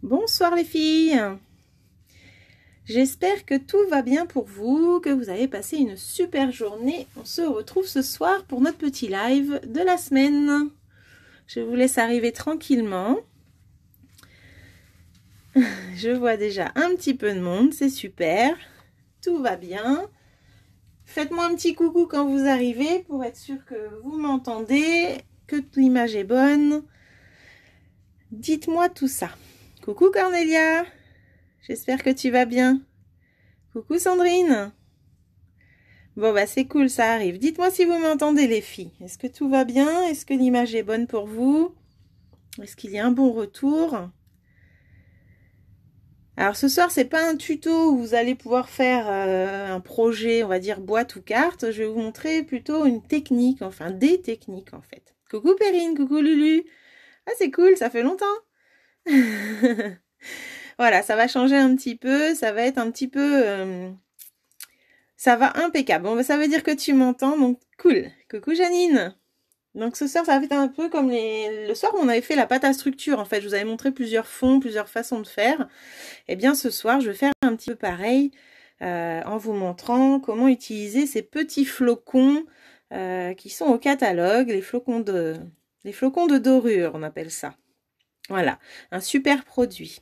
Bonsoir les filles. J'espère que tout va bien pour vous, que vous avez passé une super journée. On se retrouve ce soir pour notre petit live de la semaine. Je vous laisse arriver tranquillement. Je vois déjà un petit peu de monde, c'est super. Tout va bien. Faites-moi un petit coucou quand vous arrivez pour être sûr que vous m'entendez, que l'image est bonne. Dites-moi tout ça. Coucou Cornelia, j'espère que tu vas bien. Coucou Sandrine. Bon bah c'est cool, ça arrive. Dites-moi si vous m'entendez les filles. Est-ce que tout va bien? Est-ce que l'image est bonne pour vous? Est-ce qu'il y a un bon retour? Alors ce soir c'est pas un tuto où vous allez pouvoir faire un projet, on va dire boîte ou carte. Je vais vous montrer plutôt une technique, enfin des techniques en fait. Coucou Perrine, coucou Lulu. Ah c'est cool, ça fait longtemps. Voilà, ça va changer un petit peu, ça va être un petit peu... ça va impeccable. Bon, bah, ça veut dire que tu m'entends, donc cool. Coucou Janine. Donc ce soir, ça va être un peu comme le soir où on avait fait la pâte à structure. En fait, je vous avais montré plusieurs fonds, plusieurs façons de faire. Et bien ce soir, je vais faire un petit peu pareil en vous montrant comment utiliser ces petits flocons qui sont au catalogue, les flocons de dorure, on appelle ça. Voilà, un super produit.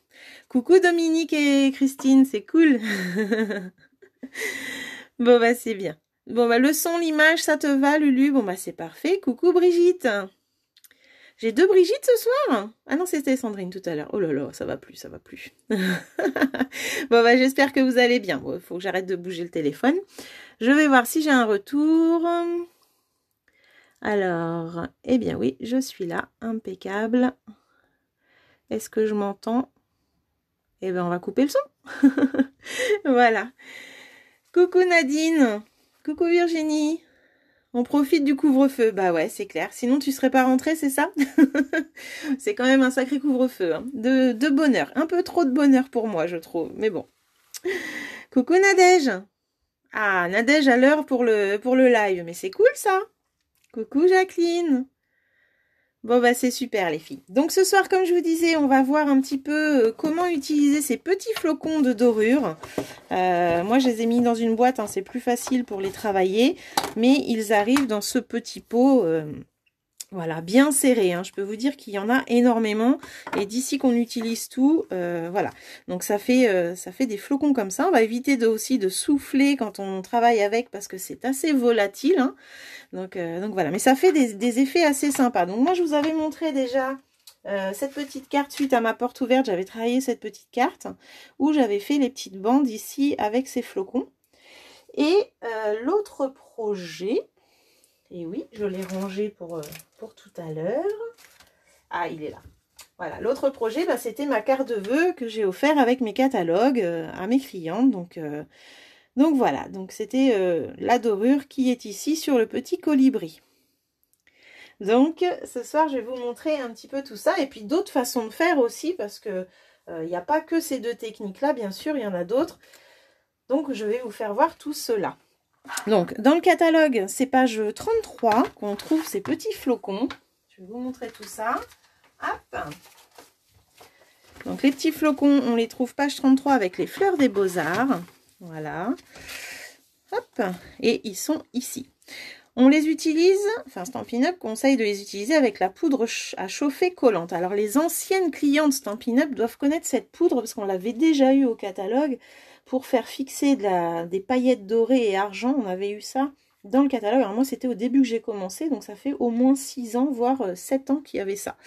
Coucou Dominique et Christine, c'est cool. Bon bah c'est bien. Bon bah le son, l'image, ça te va Lulu? Bon bah c'est parfait. Coucou Brigitte. J'ai deux Brigitte ce soir? Ah non, c'était Sandrine tout à l'heure. Oh là là, ça va plus, ça va plus. Bon bah j'espère que vous allez bien. Bon, faut que j'arrête de bouger le téléphone. Je vais voir si j'ai un retour. Alors, eh bien oui, je suis là, impeccable. Est-ce que je m'entends? Eh bien on va couper le son. Voilà. Coucou Nadine. Coucou Virginie. On profite du couvre-feu. Bah ouais, c'est clair. Sinon, tu serais pas rentrée, c'est ça? C'est quand même un sacré couvre-feu. Hein. De bonheur. Un peu trop de bonheur pour moi, je trouve. Mais bon. Coucou Nadège. Ah, Nadège à l'heure pour le live. Mais c'est cool, ça. Coucou Jacqueline. Bon, bah c'est super, les filles. Donc, ce soir, comme je vous disais, on va voir un petit peu comment utiliser ces petits flocons de dorure. Moi, je les ai mis dans une boîte, hein, c'est plus facile pour les travailler. Mais ils arrivent dans ce petit pot, voilà, bien serré. Hein. Je peux vous dire qu'il y en a énormément. Et d'ici qu'on utilise tout, voilà. Donc, ça fait des flocons comme ça. On va éviter aussi de souffler quand on travaille avec parce que c'est assez volatile. Hein. Donc voilà. Mais ça fait des effets assez sympas. Donc, moi, je vous avais montré déjà... cette petite carte, suite à ma porte ouverte, j'avais travaillé cette petite carte où j'avais fait les petites bandes ici avec ces flocons. Et l'autre projet, et oui, je l'ai rangé pour tout à l'heure. Ah, il est là. Voilà, l'autre projet, bah, c'était ma carte de vœux que j'ai offert avec mes catalogues à mes clientes. Donc voilà, donc c'était la dorure qui est ici sur le petit colibri. Donc, ce soir, je vais vous montrer un petit peu tout ça. Et puis, d'autres façons de faire aussi, parce que il n'y a pas que ces deux techniques-là, bien sûr, il y en a d'autres. Donc, je vais vous faire voir tout cela. Donc, dans le catalogue, c'est page 33 qu'on trouve ces petits flocons. Je vais vous montrer tout ça. Hop. Donc, les petits flocons, on les trouve page 33 avec les fleurs des beaux-arts. Voilà. Hop. Et ils sont ici. On les utilise, enfin Stampin' Up conseille de les utiliser avec la poudre à chauffer collante. Alors les anciennes clientes Stampin' Up doivent connaître cette poudre parce qu'on l'avait déjà eu au catalogue pour faire fixer des paillettes dorées et argent. On avait eu ça dans le catalogue. Alors moi c'était au début que j'ai commencé, donc ça fait au moins 6 ans, voire 7 ans qu'il y avait ça.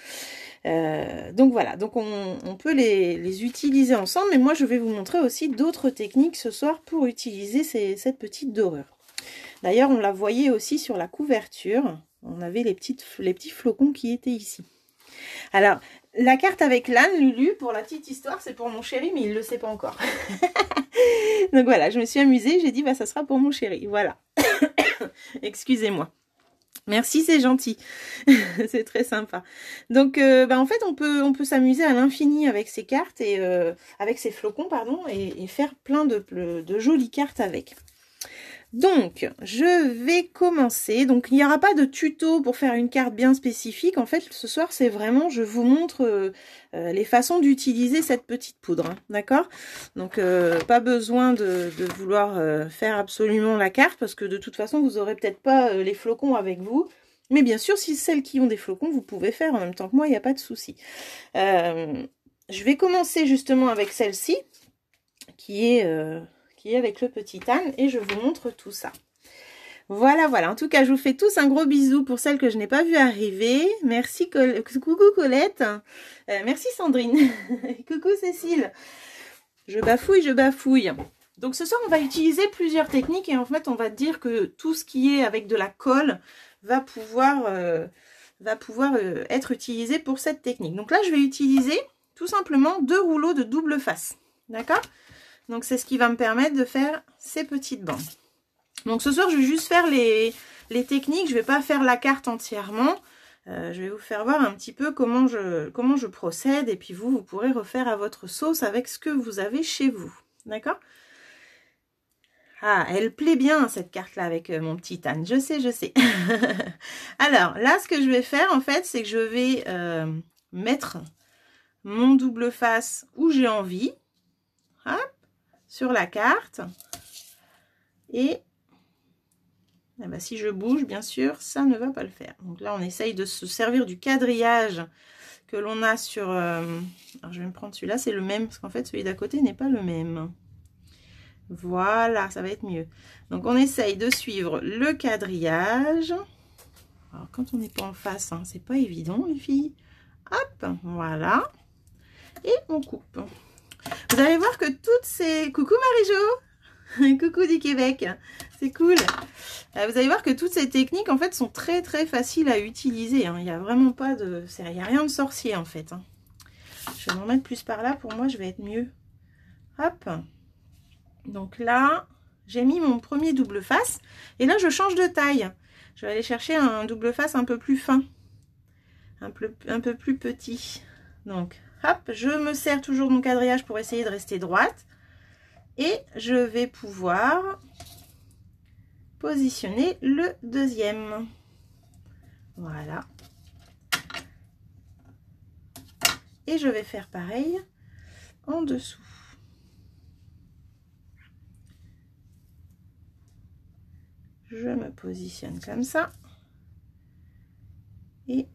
Donc voilà, donc on peut les utiliser ensemble, mais moi je vais vous montrer aussi d'autres techniques ce soir pour utiliser cette petite dorure. D'ailleurs, on la voyait aussi sur la couverture. On avait les petits flocons qui étaient ici. Alors, la carte avec l'âne, Lulu, pour la petite histoire, c'est pour mon chéri, mais il ne le sait pas encore. Donc voilà, je me suis amusée. J'ai dit, bah, ça sera pour mon chéri. Voilà. Excusez-moi. Merci, c'est gentil. C'est très sympa. Donc, en fait, on peut s'amuser à l'infini avec ces cartes, et avec ces flocons, pardon, et faire plein de jolies cartes avec. Donc, je vais commencer. Donc, il n'y aura pas de tuto pour faire une carte bien spécifique. En fait, ce soir, c'est vraiment, je vous montre les façons d'utiliser cette petite poudre. Hein, d'accord? Donc, pas besoin de vouloir faire absolument la carte parce que de toute façon, vous n'aurez peut-être pas les flocons avec vous. Mais bien sûr, si celles qui ont des flocons, vous pouvez faire en même temps que moi, il n'y a pas de souci. Je vais commencer justement avec celle-ci qui est avec le petit âne et je vous montre tout ça. Voilà, voilà. En tout cas, je vous fais tous un gros bisou pour celles que je n'ai pas vu arriver. Merci, coucou Colette. Merci Sandrine. Coucou Cécile. Je bafouille, je bafouille. Donc ce soir, on va utiliser plusieurs techniques et en fait, on va dire que tout ce qui est avec de la colle va pouvoir être utilisé pour cette technique. Donc là, je vais utiliser tout simplement 2 rouleaux de double face. D'accord? Donc, c'est ce qui va me permettre de faire ces petites bandes. Donc, ce soir, je vais juste faire les techniques. Je ne vais pas faire la carte entièrement. Je vais vous faire voir un petit peu comment je procède. Et puis, vous pourrez refaire à votre sauce avec ce que vous avez chez vous. D'accord? Ah, elle plaît bien, cette carte-là, avec mon petit âne. Je sais, je sais. Alors, là, ce que je vais faire, en fait, c'est que je vais mettre mon double face où j'ai envie. Hop. Sur la carte et ben, si je bouge bien sûr ça ne va pas le faire. Donc là on essaye de se servir du quadrillage que l'on a sur alors je vais me prendre celui-là, c'est le même parce qu'en fait celui d'à côté n'est pas le même. Voilà, ça va être mieux. Donc on essaye de suivre le quadrillage. Alors quand on n'est pas en face, hein, c'est pas évident les filles. Hop, voilà, et on coupe. Vous allez voir que toutes ces... Coucou Marie-Jo. Coucou du Québec. C'est cool. Vous allez voir que toutes ces techniques, en fait, sont très très faciles à utiliser. Hein. Il n'y a vraiment pas de... Il n'y a rien de sorcier, en fait. Hein. Je vais m'en mettre plus par là. Pour moi, je vais être mieux. Hop. Donc là, j'ai mis mon premier double face. Et là, je change de taille. Je vais aller chercher un double face un peu plus fin. Un peu plus petit. Donc... Hop, je me sers toujours de mon quadrillage pour essayer de rester droite. Et je vais pouvoir positionner le deuxième. Voilà. Et je vais faire pareil en dessous. Je me positionne comme ça. Et...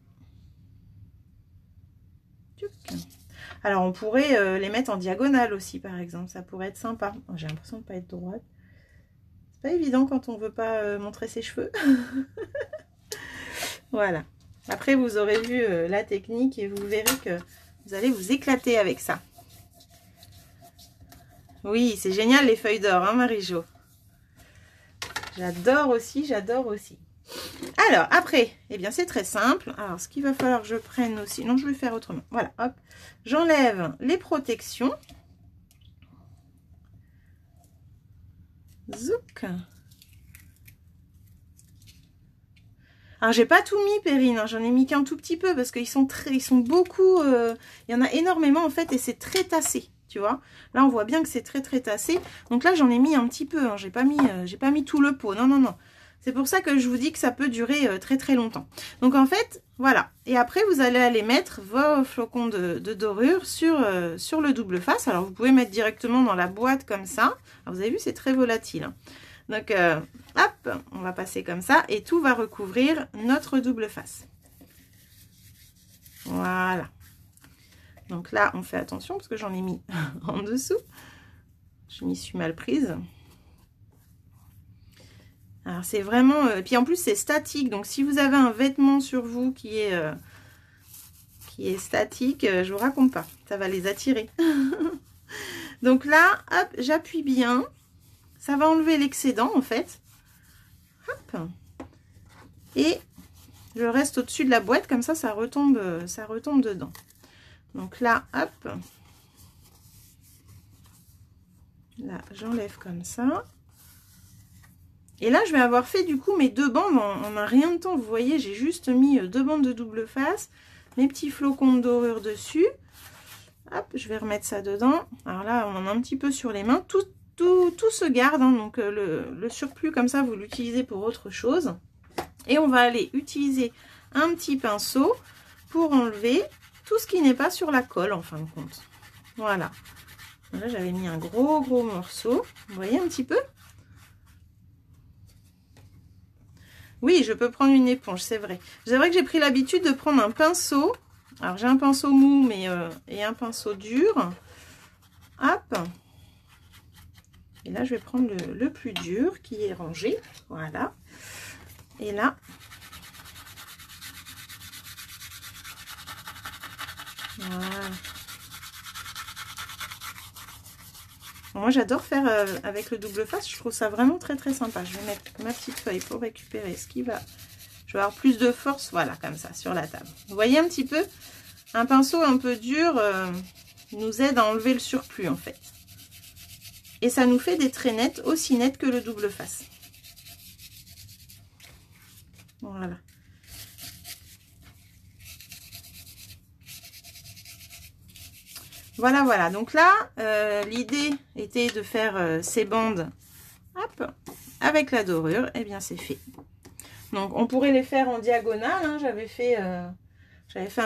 Alors, on pourrait les mettre en diagonale aussi, par exemple. Ça pourrait être sympa. Oh, j'ai l'impression de ne pas être droite. C'est pas évident quand on veut pas montrer ses cheveux. Voilà. Après, vous aurez vu la technique et vous verrez que vous allez vous éclater avec ça. Oui, c'est génial les feuilles d'or, hein, Marie-Jo. J'adore aussi, j'adore aussi. Alors, après, eh bien, c'est très simple. Alors, ce qu'il va falloir que je prenne aussi... Non, je vais faire autrement. Voilà, hop. J'enlève les protections. Zouk. Alors, j'ai pas tout mis, Perrine. Hein. J'en ai mis qu'un tout petit peu parce qu'ils sont beaucoup... il y en a énormément, en fait, et c'est très tassé. Tu vois, là, on voit bien que c'est très, très tassé. Donc là, j'en ai mis un petit peu. Hein. J'ai pas mis tout le pot. Non, non, non. C'est pour ça que je vous dis que ça peut durer très très longtemps. Donc en fait, voilà. Et après, vous allez aller mettre vos flocons de dorure sur le double face. Alors vous pouvez mettre directement dans la boîte comme ça. Alors, vous avez vu, c'est très volatile. Hein. Donc hop, on va passer comme ça et tout va recouvrir notre double face. Voilà. Donc là, on fait attention parce que j'en ai mis en dessous. Je m'y suis mal prise. Alors c'est vraiment... puis en plus c'est statique, donc si vous avez un vêtement sur vous qui est statique, je vous raconte pas, ça va les attirer. Donc là, hop, j'appuie bien, ça va enlever l'excédent en fait. Hop. Et je reste au-dessus de la boîte, comme ça retombe dedans. Donc là, hop. Là, j'enlève comme ça. Et là, je vais avoir fait du coup mes 2 bandes en un rien de temps. Vous voyez, j'ai juste mis 2 bandes de double face, mes petits flocons de dorure dessus. Hop, je vais remettre ça dedans. Alors là, on en a un petit peu sur les mains. tout se garde, hein, donc le surplus comme ça, vous l'utilisez pour autre chose. Et on va aller utiliser un petit pinceau pour enlever tout ce qui n'est pas sur la colle en fin de compte. Voilà. Là, j'avais mis un gros morceau. Vous voyez un petit peu? Oui, je peux prendre une éponge, c'est vrai. C'est vrai que j'ai pris l'habitude de prendre un pinceau. Alors, j'ai un pinceau mou et un pinceau dur. Hop. Et là, je vais prendre le plus dur qui est rangé. Voilà. Et là, voilà. Moi, j'adore faire avec le double face. Je trouve ça vraiment très sympa. Je vais mettre ma petite feuille pour récupérer ce qui va. Je vais avoir plus de force, voilà, comme ça, sur la table. Vous voyez un petit peu? Un pinceau un peu dur nous aide à enlever le surplus, en fait. Et ça nous fait des traits nets, aussi nets que le double face. Voilà. Voilà. Donc là, l'idée était de faire ces bandes, hop, avec la dorure. Et bien, c'est fait. Donc, on pourrait les faire en diagonale. Hein. J'avais fait un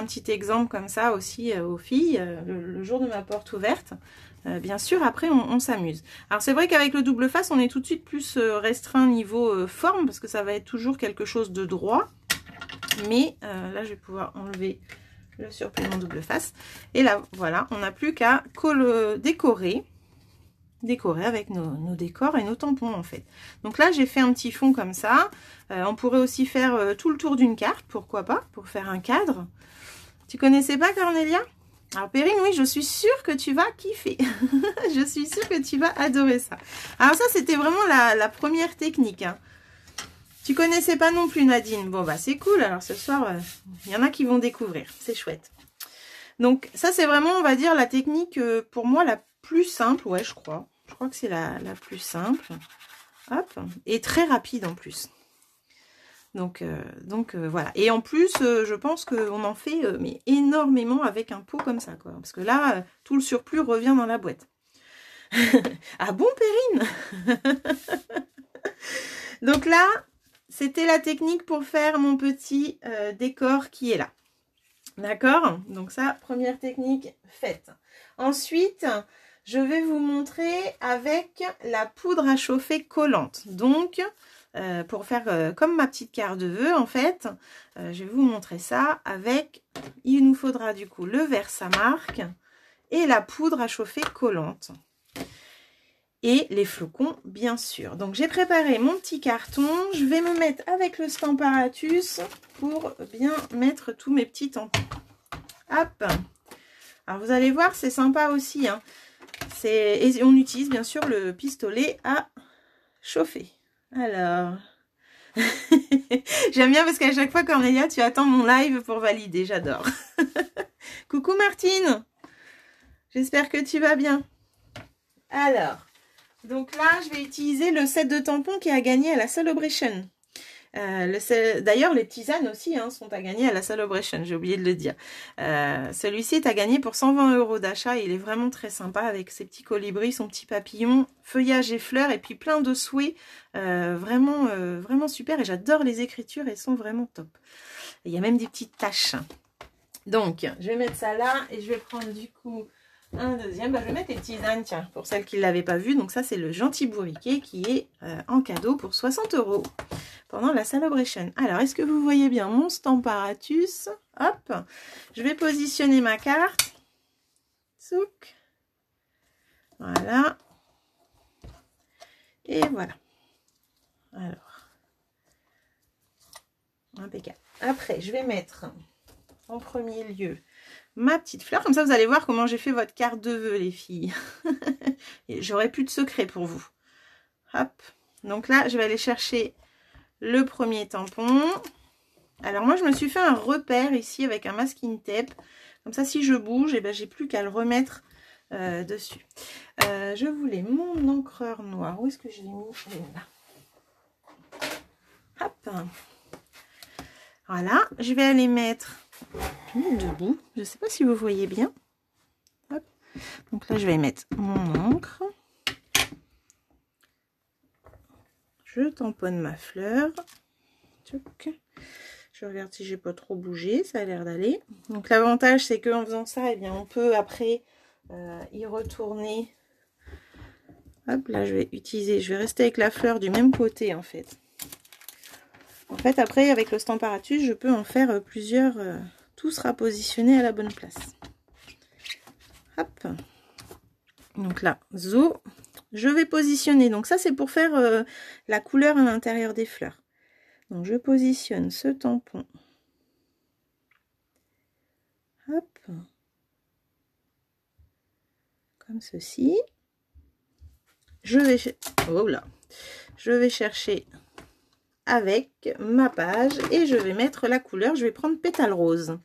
petit exemple comme ça aussi aux filles le jour de ma porte ouverte. Bien sûr, après, on s'amuse. Alors, c'est vrai qu'avec le double face, on est tout de suite plus restreint niveau forme, parce que ça va être toujours quelque chose de droit. Mais là, je vais pouvoir enlever le surplus de mon double face. Et là, voilà, on n'a plus qu'à décorer avec nos décors et nos tampons, en fait. Donc là, j'ai fait un petit fond comme ça. On pourrait aussi faire tout le tour d'une carte, pourquoi pas, pour faire un cadre. Tu connaissais pas, Cornelia? Alors Perrine, oui, je suis sûre que tu vas kiffer. Je suis sûre que tu vas adorer ça. Alors ça, c'était vraiment la première technique. Hein. Tu connaissais pas non plus, Nadine? Bon, bah c'est cool. Alors ce soir, il y en a qui vont découvrir. C'est chouette. Donc ça, c'est vraiment, on va dire, la technique pour moi la plus simple. Ouais, je crois. Je crois que c'est la plus simple. Hop. Et très rapide en plus. Donc voilà. Et en plus, je pense qu'on en fait mais énormément avec un pot comme ça, quoi. Parce que là, tout le surplus revient dans la boîte. Ah bon, Perrine? Donc là, c'était la technique pour faire mon petit décor qui est là. D'accord? Donc ça, première technique faite. Ensuite, je vais vous montrer avec la poudre à chauffer collante. Donc, pour faire comme ma petite carte de vœux, en fait, je vais vous montrer ça avec, il nous faudra du coup le Versamark et la poudre à chauffer collante. Et les flocons, bien sûr. Donc, j'ai préparé mon petit carton. Je vais me mettre avec le Stamparatus pour bien mettre tous mes petits tampons. Hop. Alors, vous allez voir, c'est sympa aussi. Hein. Et on utilise, bien sûr, le pistolet à chauffer. Alors... J'aime bien parce qu'à chaque fois, Cornelia, tu attends mon live pour valider. J'adore. Coucou, Martine. J'espère que tu vas bien. Alors... Donc là, je vais utiliser le set de tampons qui a gagné à la Celebration. D'ailleurs, les tisanes aussi sont à gagner à la Celebration, j'ai oublié de le dire. Celui-ci est à gagner pour 120 € d'achat. Il est vraiment très sympa avec ses petits colibris, son petit papillon, feuillage et fleurs et puis plein de souhaits. Vraiment super et j'adore les écritures, elles sont vraiment top. Et il y a même des petites taches. Donc, je vais mettre ça là et je vais prendre du coup... un deuxième, je vais mettre les tisanes, tiens, pour celles qui ne l'avaient pas vu. Donc ça, c'est le Gentil Bourriquet qui est en cadeau pour 60 € pendant la Celebration. Alors, est-ce que vous voyez bien mon Stamparatus? Hop, je vais positionner ma carte. Souk. Voilà. Et voilà. Alors, impeccable. Après, je vais mettre en premier lieu ma petite fleur. Comme ça, vous allez voir comment j'ai fait votre carte de vœux, les filles. J'aurai plus de secret pour vous. Hop. Donc là, je vais aller chercher le premier tampon. Alors moi, je me suis fait un repère ici avec un masking tape. Comme ça, si je bouge, eh ben, j'ai plus qu'à le remettre dessus. Je voulais mon encreur noir. Où est-ce que je l'ai mis? Là. Hop. Voilà. Je vais aller mettre... debout, je ne sais pas si vous voyez bien. Hop. Donc là, je vais mettre mon encre. Je tamponne ma fleur. Je regarde si j'ai pas trop bougé, ça a l'air d'aller. Donc l'avantage c'est qu'en faisant ça, eh bien, on peut après y retourner. Hop, là je vais rester avec la fleur du même côté en fait. En fait après avec le Stamparatus, je peux en faire plusieurs, tout sera positionné à la bonne place. Hop. Donc là, zo, je vais positionner. Donc ça c'est pour faire la couleur à l'intérieur des fleurs. Donc je positionne ce tampon. Hop. Comme ceci. Je vais chercher avec ma page et je vais mettre la couleur. Je vais prendre pétale rose.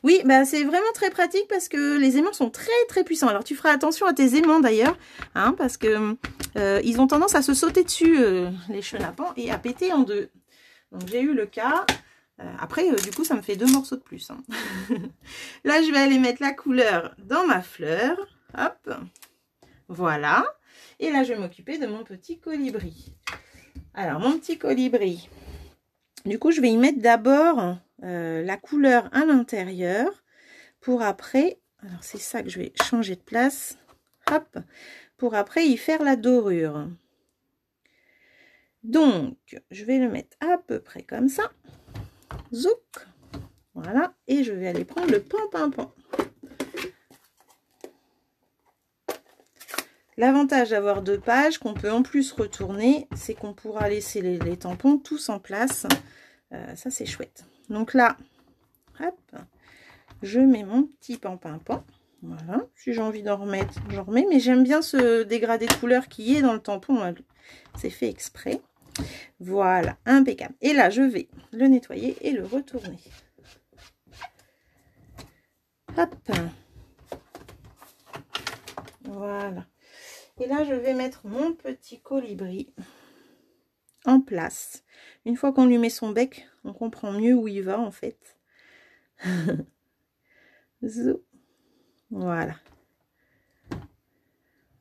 Oui, bah c'est vraiment très pratique parce que les aimants sont très puissants. Alors tu feras attention à tes aimants d'ailleurs, hein, parce que ils ont tendance à se sauter dessus, les chenapans, et à péter en deux. Donc j'ai eu le cas. Après, du coup, ça me fait 2 morceaux de plus. Hein. Là, je vais aller mettre la couleur dans ma fleur. Hop, voilà. Et là, je vais m'occuper de mon petit colibri. Alors, mon petit colibri, du coup, je vais y mettre d'abord la couleur à l'intérieur pour après, alors c'est ça que je vais changer de place, hop, pour après y faire la dorure. Donc, je vais le mettre à peu près comme ça. Zouk, voilà, et je vais aller prendre le pan. L'avantage d'avoir 2 pages qu'on peut en plus retourner, c'est qu'on pourra laisser les tampons tous en place. Ça c'est chouette. Donc là, hop, je mets mon petit pan. Voilà, si j'ai envie d'en remettre, j'en remets, mais j'aime bien ce dégradé de couleur qui est dans le tampon, c'est fait exprès. Voilà, impeccable. Et là, je vais le nettoyer et le retourner. Hop. Voilà. Et là, je vais mettre mon petit colibri en place. Une fois qu'on lui met son bec, on comprend mieux où il va en fait. Voilà.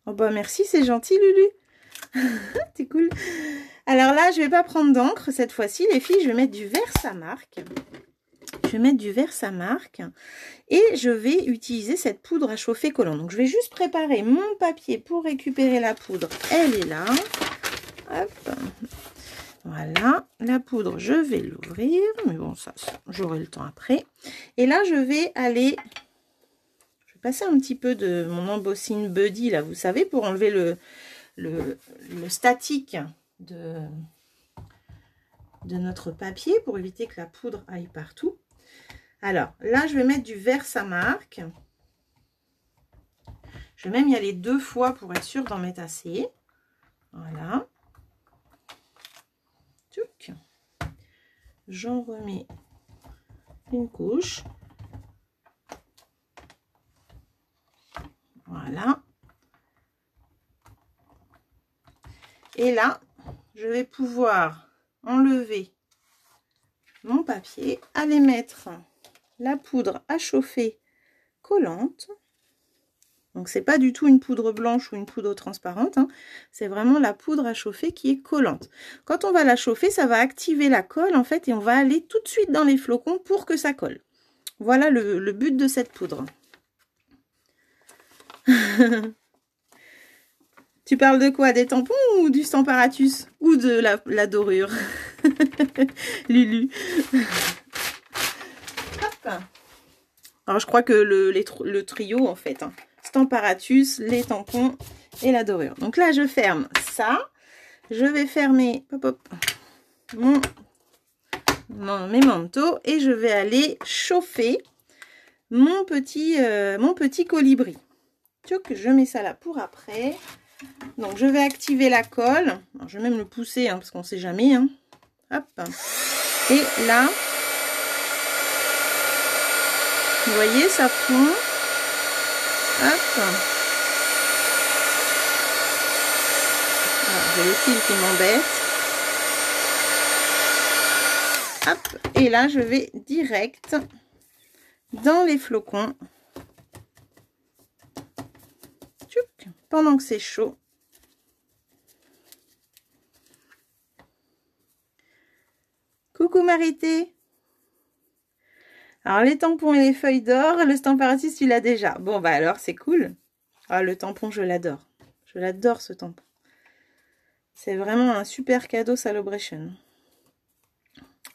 Oh bah merci, c'est gentil Lulu. T'es cool. Alors là, je vais pas prendre d'encre cette fois-ci, les filles. Je vais mettre du Versamark. Et je vais utiliser cette poudre à chauffer collant. Donc je vais juste préparer mon papier pour récupérer la poudre. Elle est là. Hop. Voilà, la poudre, je vais l'ouvrir. Mais bon, ça j'aurai le temps après. Et là, je vais passer un petit peu de mon embossing Buddy, là, vous savez, pour enlever le statique de notre papier, pour éviter que la poudre aille partout. Alors, là, je vais mettre du Versamark. Je vais même y aller 2 fois pour être sûre d'en mettre assez. Voilà. J'en remets une couche. Voilà. Et là, je vais pouvoir enlever mon papier, aller mettre la poudre à chauffer collante. Donc c'est pas du tout une poudre blanche ou une poudre transparente, hein. C'est vraiment la poudre à chauffer qui est collante. Quand on va la chauffer, ça va activer la colle en fait, et on va aller tout de suite dans les flocons pour que ça colle. Voilà le but de cette poudre. Tu parles de quoi? Des tampons ou du Stamparatus? Ou de la dorure? Lulu. Hop. Alors je crois que le trio en fait, hein. Stamparatus, les tampons et la dorure. Donc là, je ferme ça. Je vais fermer mes manteaux et je vais aller chauffer mon petit colibri. Je mets ça là pour après. Donc, je vais activer la colle. Alors, je vais même le pousser, hein, parce qu'on ne sait jamais. Hein. Hop. Et là, vous voyez, ça fond. Hop. J'ai le fil qui m'embête. Hop. Et là, je vais direct dans les flocons. pendant que c'est chaud. Coucou Marité. Alors les tampons et les feuilles d'or, le Stamparatis tu l'as déjà. Bon bah alors c'est cool. Ah le tampon je l'adore. Je l'adore ce tampon. C'est vraiment un super cadeau Celebration.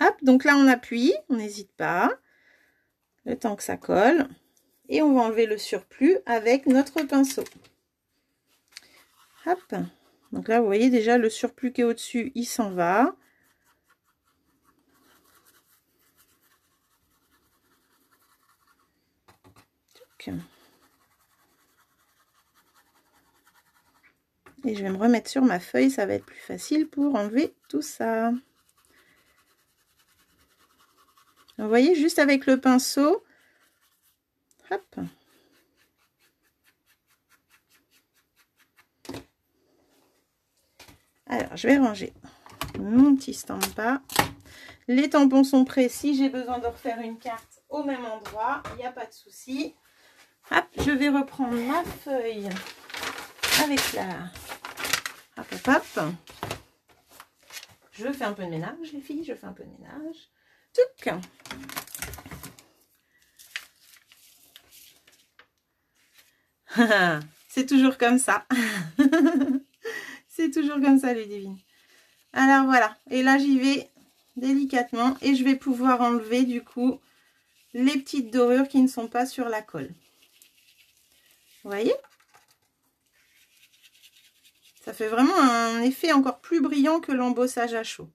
Hop, donc là on appuie, on n'hésite pas. Le temps que ça colle. Et on va enlever le surplus avec notre pinceau. Hop. Donc là vous voyez déjà le surplus qui est au-dessus, il s'en va. Et je vais me remettre sur ma feuille, ça va être plus facile pour enlever tout ça. Vous voyez, juste avec le pinceau, hop. Alors, je vais ranger mon petit Stampa. Les tampons sont prêts. Si j'ai besoin de refaire une carte au même endroit, il n'y a pas de souci. Hop, je vais reprendre ma feuille avec la... Hop, hop, hop. Je fais un peu de ménage, les filles. Je fais un peu de ménage. Touc. C'est toujours comme ça. C'est toujours comme ça, Ludivine. Alors voilà. Et là, j'y vais délicatement. Et je vais pouvoir enlever, du coup, les petites dorures qui ne sont pas sur la colle. Vous voyez? Ça fait vraiment un effet encore plus brillant que l'embossage à chaud.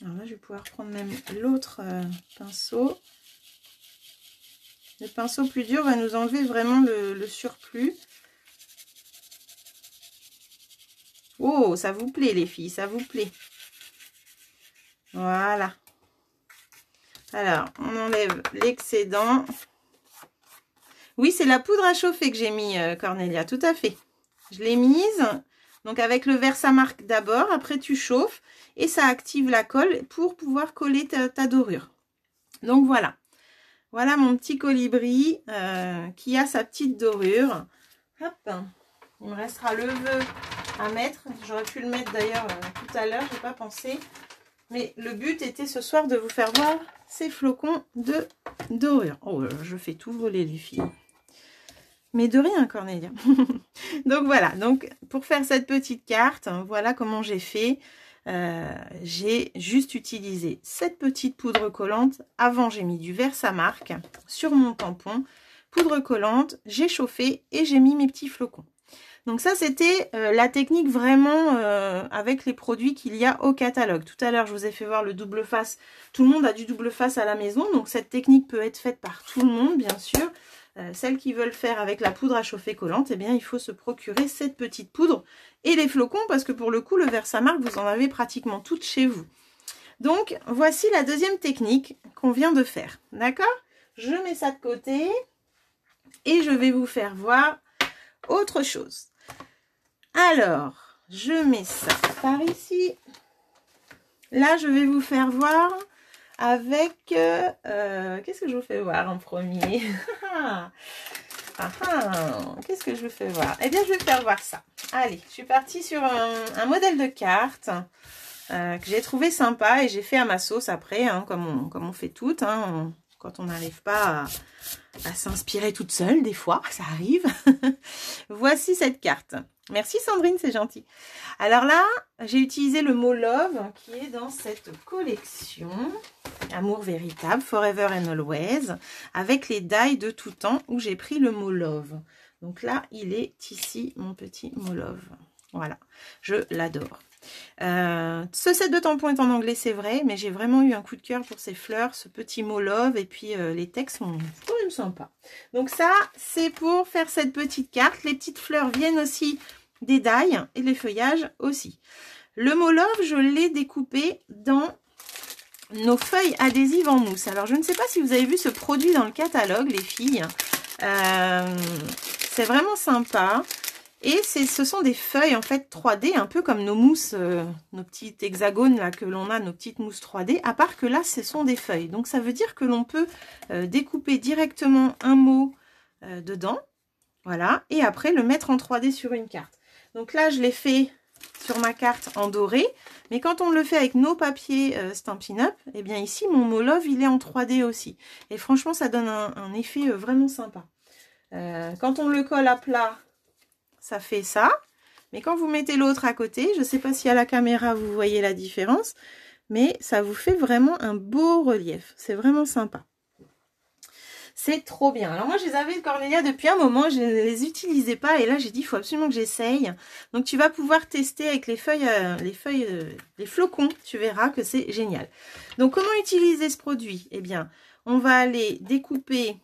Alors là, je vais pouvoir prendre même l'autre pinceau. Le pinceau plus dur va nous enlever vraiment le surplus. Oh, ça vous plaît les filles, ça vous plaît. Voilà. Alors, on enlève l'excédent. Oui, c'est la poudre à chauffer que j'ai mis, Cornelia, tout à fait. Je l'ai mise, donc avec le Versamark d'abord, après tu chauffes et ça active la colle pour pouvoir coller ta dorure. Donc voilà. Voilà mon petit colibri qui a sa petite dorure. Hop, il me restera le vœu à mettre. J'aurais pu le mettre d'ailleurs tout à l'heure, j'ai pas pensé. Mais le but était ce soir de vous faire voir ces flocons de dorure. Oh, je fais tout voler les filles. Mais de rien, Cornelia. Donc voilà, donc pour faire cette petite carte, voilà comment j'ai fait. J'ai juste utilisé cette petite poudre collante. Avant, j'ai mis du Versamark sur mon tampon. Poudre collante, j'ai chauffé et j'ai mis mes petits flocons. Donc ça, c'était la technique vraiment avec les produits qu'il y a au catalogue. Tout à l'heure, je vous ai fait voir le double face. Tout le monde a du double face à la maison. Donc cette technique peut être faite par tout le monde, bien sûr. Celles qui veulent faire avec la poudre à chauffer collante, eh bien, il faut se procurer cette petite poudre et les flocons parce que pour le coup, le Versamark, vous en avez pratiquement toutes chez vous. Donc, voici la deuxième technique qu'on vient de faire. D'accord? Je mets ça de côté et je vais vous faire voir autre chose. Alors, je mets ça par ici. Là, je vais vous faire voir avec... qu'est-ce que je vous fais voir en premier? Qu'est-ce que je vous fais voir? Eh bien, je vais faire voir ça. Allez, je suis partie sur un modèle de carte que j'ai trouvé sympa et j'ai fait à ma sauce après, hein, comme on fait toutes, hein, quand on n'arrive pas à s'inspirer toute seule, des fois, ça arrive. Voici cette carte. Merci Sandrine, c'est gentil. Alors là, j'ai utilisé le mot Love qui est dans cette collection Amour véritable, Forever and Always, avec les die de tout temps où j'ai pris le mot Love. Donc là, il est ici, mon petit mot Love. Voilà, je l'adore. Ce set de tampons est en anglais, c'est vrai, mais j'ai vraiment eu un coup de cœur pour ces fleurs, ce petit mot Love, et puis les textes sont quand même sympas. Donc ça, c'est pour faire cette petite carte. Les petites fleurs viennent aussi des die et les feuillages aussi. Le mot Love, je l'ai découpé dans nos feuilles adhésives en mousse. Alors, je ne sais pas si vous avez vu ce produit dans le catalogue, les filles. C'est vraiment sympa. Et ce sont des feuilles, en fait, 3D, un peu comme nos mousses, nos petits hexagones là que l'on a, nos petites mousses 3D. À part que là, ce sont des feuilles. Donc, ça veut dire que l'on peut découper directement un mot dedans. Voilà, et après le mettre en 3D sur une carte. Donc là, je l'ai fait sur ma carte en doré, mais quand on le fait avec nos papiers Stampin' Up, eh bien ici, mon mot Love, il est en 3D aussi. Et franchement, ça donne un effet vraiment sympa. Quand on le colle à plat, ça fait ça. Mais quand vous mettez l'autre à côté, je ne sais pas si à la caméra, vous voyez la différence, mais ça vous fait vraiment un beau relief. C'est vraiment sympa. C'est trop bien. Alors moi, je les avais de Cornelia depuis un moment, je ne les utilisais pas et là, j'ai dit, il faut absolument que j'essaye. Donc, tu vas pouvoir tester avec les flocons. Tu verras que c'est génial. Donc, comment utiliser ce produit? Eh bien, on va aller découper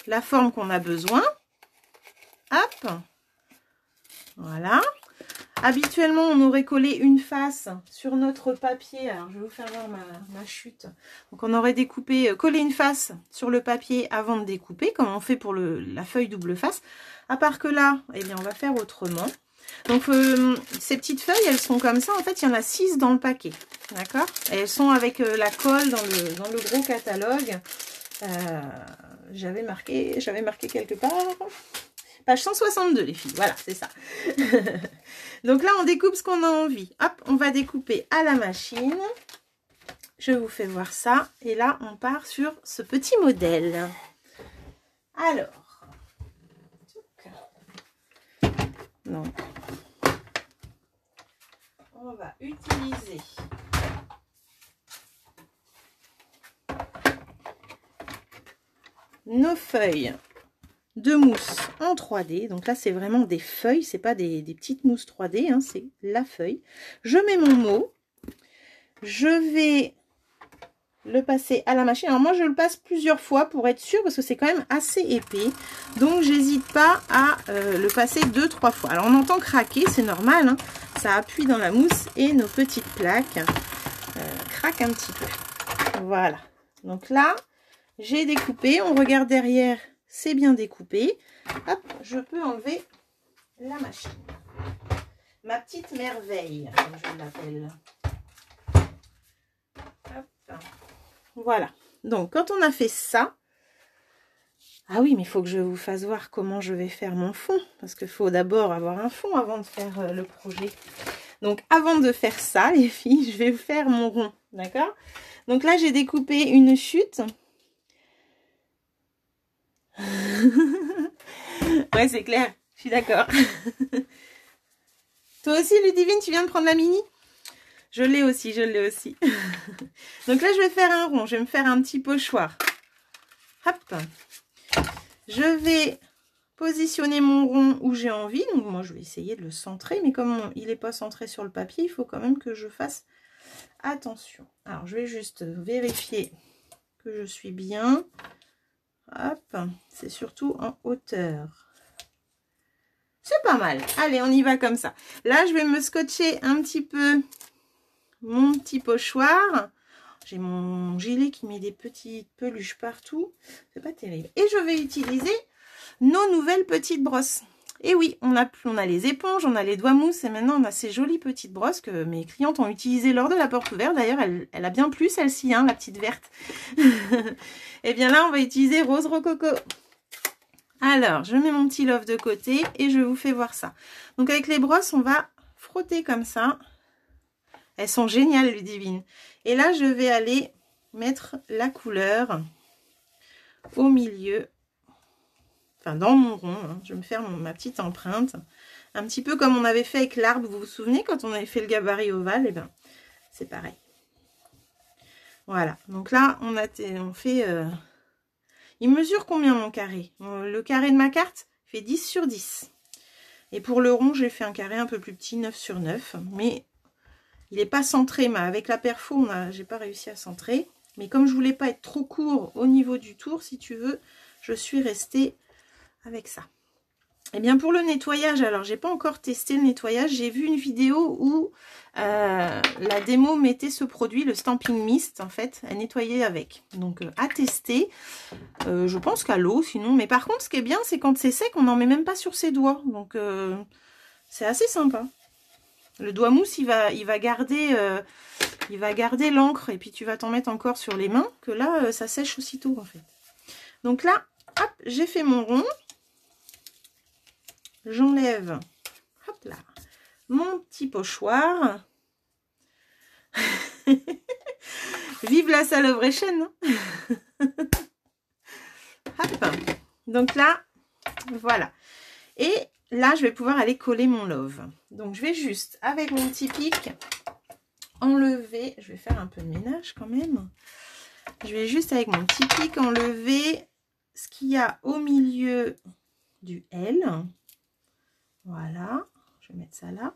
la forme qu'on a besoin. Hop. Voilà. Habituellement, on aurait collé une face sur notre papier. Alors, je vais vous faire voir ma chute. Donc, on aurait collé une face sur le papier avant de découper, comme on fait pour la feuille double face. À part que là, eh bien, on va faire autrement. Donc, ces petites feuilles, elles sont comme ça. En fait, il y en a 6 dans le paquet. D'accord? Elles sont avec la colle dans le gros catalogue. J'avais marqué quelque part... Page 162, les filles. Voilà, c'est ça. Donc là, on découpe ce qu'on a envie. Hop, on va découper à la machine. Je vous fais voir ça. Et là, on part sur ce petit modèle. Alors. Donc. On va utiliser... nos feuilles de mousse en 3D. Donc là, c'est vraiment des feuilles, c'est pas des petites mousses 3D, hein, c'est la feuille. Je mets mon mot. Je vais le passer à la machine. Alors moi, je le passe plusieurs fois pour être sûre, parce que c'est quand même assez épais. Donc, j'hésite pas à le passer 2-3 fois. Alors, on entend craquer, c'est normal, hein. Ça appuie dans la mousse et nos petites plaques craquent un petit peu. Voilà. Donc là, j'ai découpé. On regarde derrière. C'est bien découpé. Hop, je peux enlever la machine. Ma petite merveille, comme je l'appelle. Voilà. Donc, quand on a fait ça... Ah oui, mais il faut que je vous fasse voir comment je vais faire mon fond. Parce qu'il faut d'abord avoir un fond avant de faire le projet. Donc, avant de faire ça, les filles, je vais faire mon rond. D'accord? Donc là, j'ai découpé une chute... Ouais, c'est clair, je suis d'accord. Toi aussi, Ludivine, tu viens de prendre la mini? Je l'ai aussi, je l'ai aussi. Donc là, je vais faire un rond, je vais me faire un petit pochoir. Hop. Je vais positionner mon rond où j'ai envie. Donc moi, je vais essayer de le centrer, mais comme il n'est pas centré sur le papier, il faut quand même que je fasse attention. Alors, je vais juste vérifier que je suis bien. Hop, c'est surtout en hauteur. C'est pas mal. Allez, on y va comme ça. Là, je vais me scotcher un petit peu mon petit pochoir. J'ai mon gilet qui met des petites peluches partout. C'est pas terrible. Et je vais utiliser nos nouvelles petites brosses. Et oui, on a les éponges, on a les doigts mousse et maintenant on a ces jolies petites brosses que mes clientes ont utilisées lors de la porte ouverte. D'ailleurs, elle a bien plu celle-ci, hein, la petite verte. Et bien là, on va utiliser Rose Rococo. Alors, je mets mon petit love de côté et je vous fais voir ça. Donc avec les brosses, on va frotter comme ça. Elles sont géniales, Ludivine. Et là, je vais aller mettre la couleur au milieu. Enfin, dans mon rond, hein. Je vais me faire ma petite empreinte. Un petit peu comme on avait fait avec l'arbre, vous vous souvenez, quand on avait fait le gabarit ovale, et ben c'est pareil. Voilà, donc là, on fait... Il mesure combien mon carré? Le carré de ma carte fait 10 sur 10. Et pour le rond, j'ai fait un carré un peu plus petit, 9 sur 9. Mais il n'est pas centré. Mais avec la perfo, j'ai pas réussi à centrer. Mais comme je voulais pas être trop court au niveau du tour, si tu veux, je suis restée avec ça. Et bien pour le nettoyage, alors j'ai pas encore testé le nettoyage, j'ai vu une vidéo où la démo mettait ce produit, le Stamping Mist, en fait, à nettoyer avec. Donc à tester, je pense qu'à l'eau sinon, mais par contre ce qui est bien c'est quand c'est sec, on n'en met même pas sur ses doigts, donc c'est assez sympa. Le doigt mousse il va garder l'encre et puis tu vas t'en mettre encore sur les mains, que là ça sèche aussitôt en fait. Donc là, hop, j'ai fait mon rond. j'enlève, hop là, mon petit pochoir. Vive la Celebration. Hop. Donc là, voilà. Et là, je vais pouvoir aller coller mon love. Donc, je vais juste, avec mon petit pic, enlever. Je vais faire un peu de ménage quand même. Je vais juste, avec mon petit pic, enlever ce qu'il y a au milieu du L. Voilà. Je vais mettre ça là.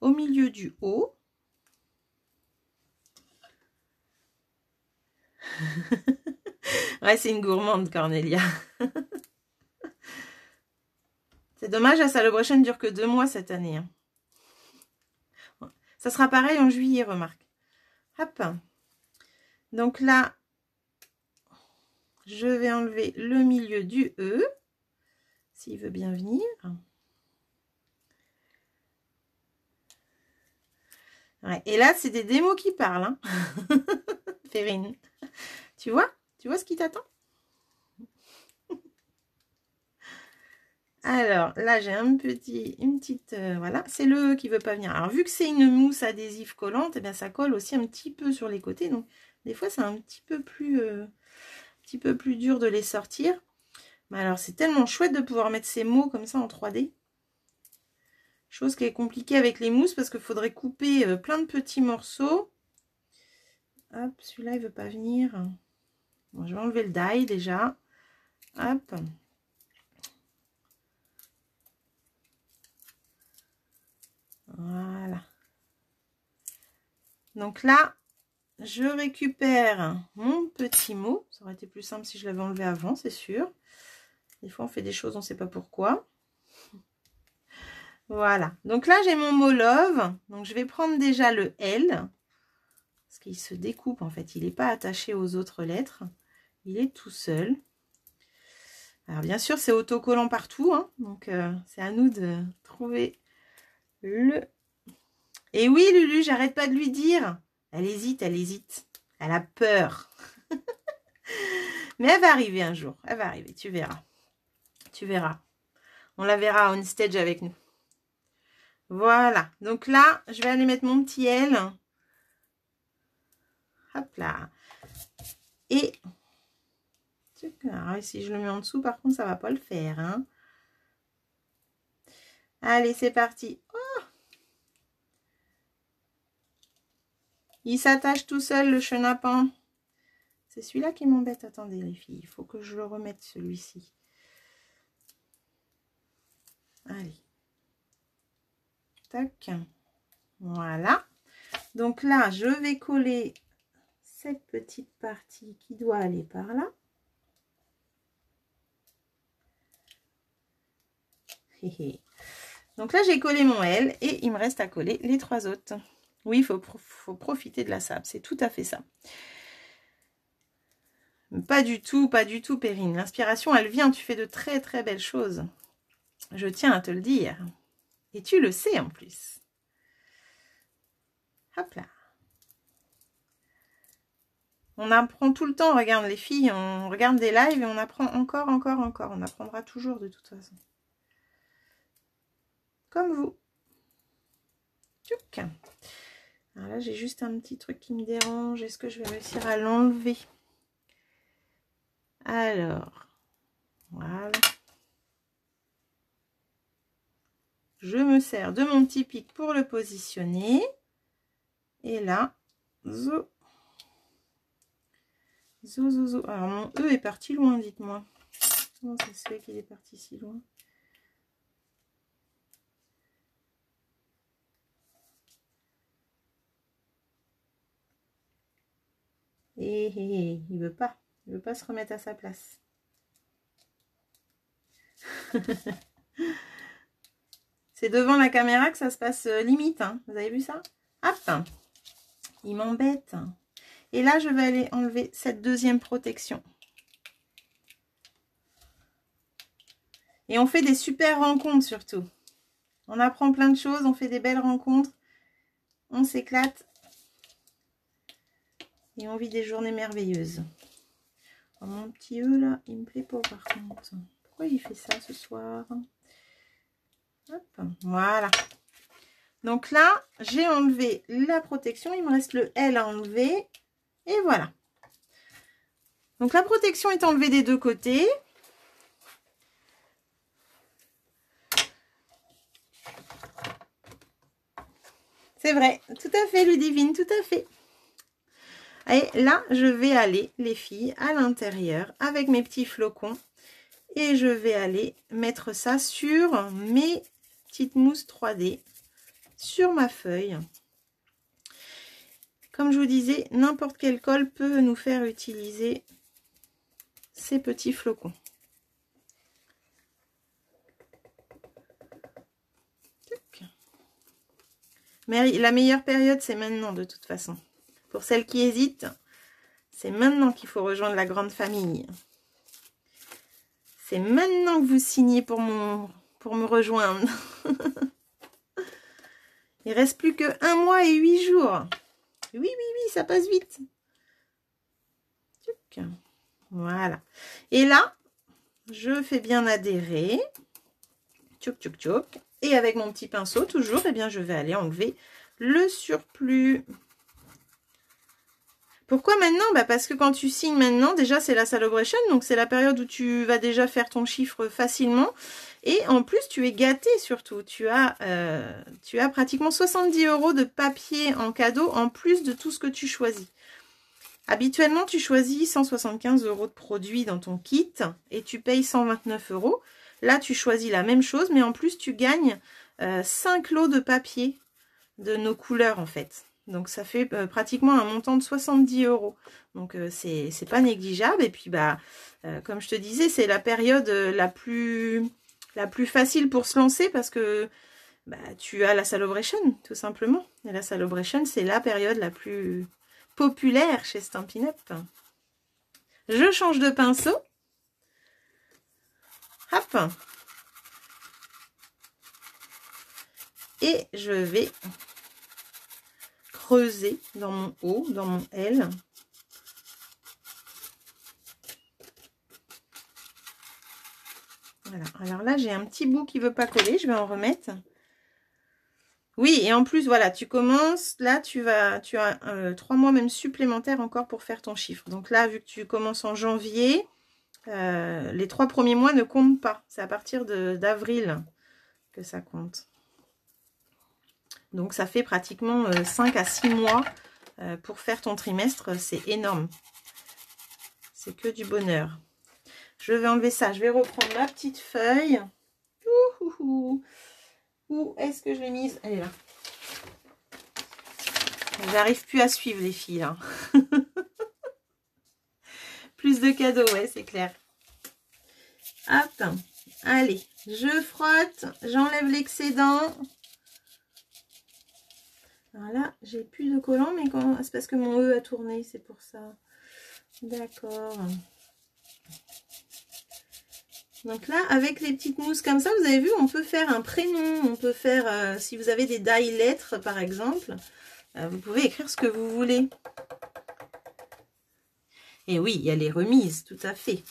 Au milieu du O. Ouais, c'est une gourmande, Cornelia. C'est dommage, la Celebration ne dure que 2 mois cette année. Hein. Ça sera pareil en juillet, remarque. Hop. Donc là, je vais enlever le milieu du E, s'il veut bien venir. Ouais. Et là, c'est des démos qui parlent. Hein. Perrine. Tu vois ce qui t'attend? Alors, là, j'ai une petite... voilà, c'est le E qui veut pas venir. Alors, vu que c'est une mousse adhésive collante, eh bien, ça colle aussi un petit peu sur les côtés. Donc, des fois, c'est un petit peu plus dur de les sortir. Mais alors, c'est tellement chouette de pouvoir mettre ces mots comme ça en 3D. Chose qui est compliquée avec les mousses parce qu'il faudrait couper plein de petits morceaux. Hop, celui-là, il veut pas venir. Bon, je vais enlever le die déjà. Hop. Voilà. Donc là, je récupère mon petit mot. Ça aurait été plus simple si je l'avais enlevé avant, c'est sûr. Des fois, on fait des choses, on ne sait pas pourquoi. Voilà. Donc là, j'ai mon mot love. Donc, je vais prendre déjà le L. Parce qu'il se découpe, en fait. Il n'est pas attaché aux autres lettres. Il est tout seul. Alors, bien sûr, c'est autocollant partout. Hein. Donc, c'est à nous de trouver le... Et oui, Lulu, j'arrête pas de lui dire. Elle hésite, elle hésite. Elle a peur. Mais elle va arriver un jour. Elle va arriver, tu verras. Tu verras. On la verra on stage avec nous. Voilà. Donc là, je vais aller mettre mon petit L. Hop là. Et... Alors, si je le mets en dessous, par contre, ça va pas le faire. Hein. Allez, c'est parti. Oh, il s'attache tout seul, le chenapan. C'est celui-là qui m'embête. Attendez, les filles. Il faut que je le remette, celui-ci. Allez. Tac. Voilà. Donc là, je vais coller cette petite partie qui doit aller par là. Donc là, j'ai collé mon L et il me reste à coller les 3 autres. Oui, il faut profiter de la sable. C'est tout à fait ça. Pas du tout, Perrine. L'inspiration, elle vient. Tu fais de très, très belles choses. Je tiens à te le dire. Et tu le sais en plus. Hop là. On apprend tout le temps. Regarde les filles, on regarde des lives et on apprend encore. On apprendra toujours de toute façon. Comme vous. Tchouk. Alors là, j'ai juste un petit truc qui me dérange. Est-ce que je vais réussir à l'enlever? Alors, voilà. Je me sers de mon petit pic pour le positionner. Et là, zo. Zo, zo, zo. Alors, mon E est parti loin, dites-moi. Comment ça se fait qu'il est parti si loin? Il veut pas. Il veut pas se remettre à sa place. C'est devant la caméra que ça se passe limite. Hein. Vous avez vu ça? Hop. Il m'embête. Et là, je vais aller enlever cette deuxième protection. Et on fait des super rencontres surtout. On apprend plein de choses, on fait des belles rencontres. On s'éclate. Et on vit des journées merveilleuses. Oh, mon petit E là, il me plaît pas par contre. Pourquoi il fait ça ce soir? Hop, voilà. Donc là, j'ai enlevé la protection. Il me reste le L à enlever. Et voilà. Donc la protection est enlevée des deux côtés. C'est vrai, tout à fait, Ludivine, tout à fait. Et là, je vais aller, les filles, à l'intérieur avec mes petits flocons. Et je vais aller mettre ça sur mes petites mousses 3D, sur ma feuille. Comme je vous disais, n'importe quelle colle peut nous faire utiliser ces petits flocons. Mais la meilleure période, c'est maintenant de toute façon. Pour celles qui hésitent, c'est maintenant qu'il faut rejoindre la grande famille. C'est maintenant que vous signez pour me rejoindre. Il ne reste plus que 1 mois et 8 jours. Oui, oui, oui, ça passe vite. Voilà. Et là, je fais bien adhérer. Tchouk, tchouk, tchouk. Et avec mon petit pinceau, toujours, eh bien, je vais aller enlever le surplus. Pourquoi maintenant? Bah parce que quand tu signes maintenant, déjà c'est la celebration, donc c'est la période où tu vas déjà faire ton chiffre facilement. Et en plus, tu es gâté surtout. Tu as pratiquement 70 € de papier en cadeau en plus de tout ce que tu choisis. Habituellement, tu choisis 175 € de produits dans ton kit et tu payes 129 €. Là, tu choisis la même chose, mais en plus, tu gagnes 5 lots de papier de nos couleurs en fait. Donc ça fait pratiquement un montant de 70 €. Donc c'est pas négligeable. Et puis bah comme je te disais, c'est la période la plus facile pour se lancer parce que bah, tu as la celebration tout simplement. Et la celebration, c'est la période la plus populaire chez Stampin' Up. Je change de pinceau. Hop. Et je vais creuser dans mon O, dans mon L. Voilà. Alors là, j'ai un petit bout qui veut pas coller. Je vais en remettre. Oui, et en plus, voilà, tu commences. Là, tu as 3 mois même supplémentaires encore pour faire ton chiffre. Donc là, vu que tu commences en janvier, les 3 premiers mois ne comptent pas. C'est à partir d'avril que ça compte. Donc ça fait pratiquement 5 à 6 mois pour faire ton trimestre. C'est énorme. C'est que du bonheur. Je vais enlever ça. Je vais reprendre ma petite feuille. Où est-ce que je l'ai mise? Elle est là. J'arrive plus à suivre les filles là. Plus de cadeaux, ouais, c'est clair. Hop. Allez, je frotte. J'enlève l'excédent. Alors là, j'ai plus de collant, mais c'est parce que mon E a tourné, c'est pour ça. D'accord. Donc là, avec les petites mousses comme ça, vous avez vu, on peut faire un prénom. On peut faire, si vous avez des die lettres, par exemple, vous pouvez écrire ce que vous voulez. Et oui, il y a les remises, tout à fait.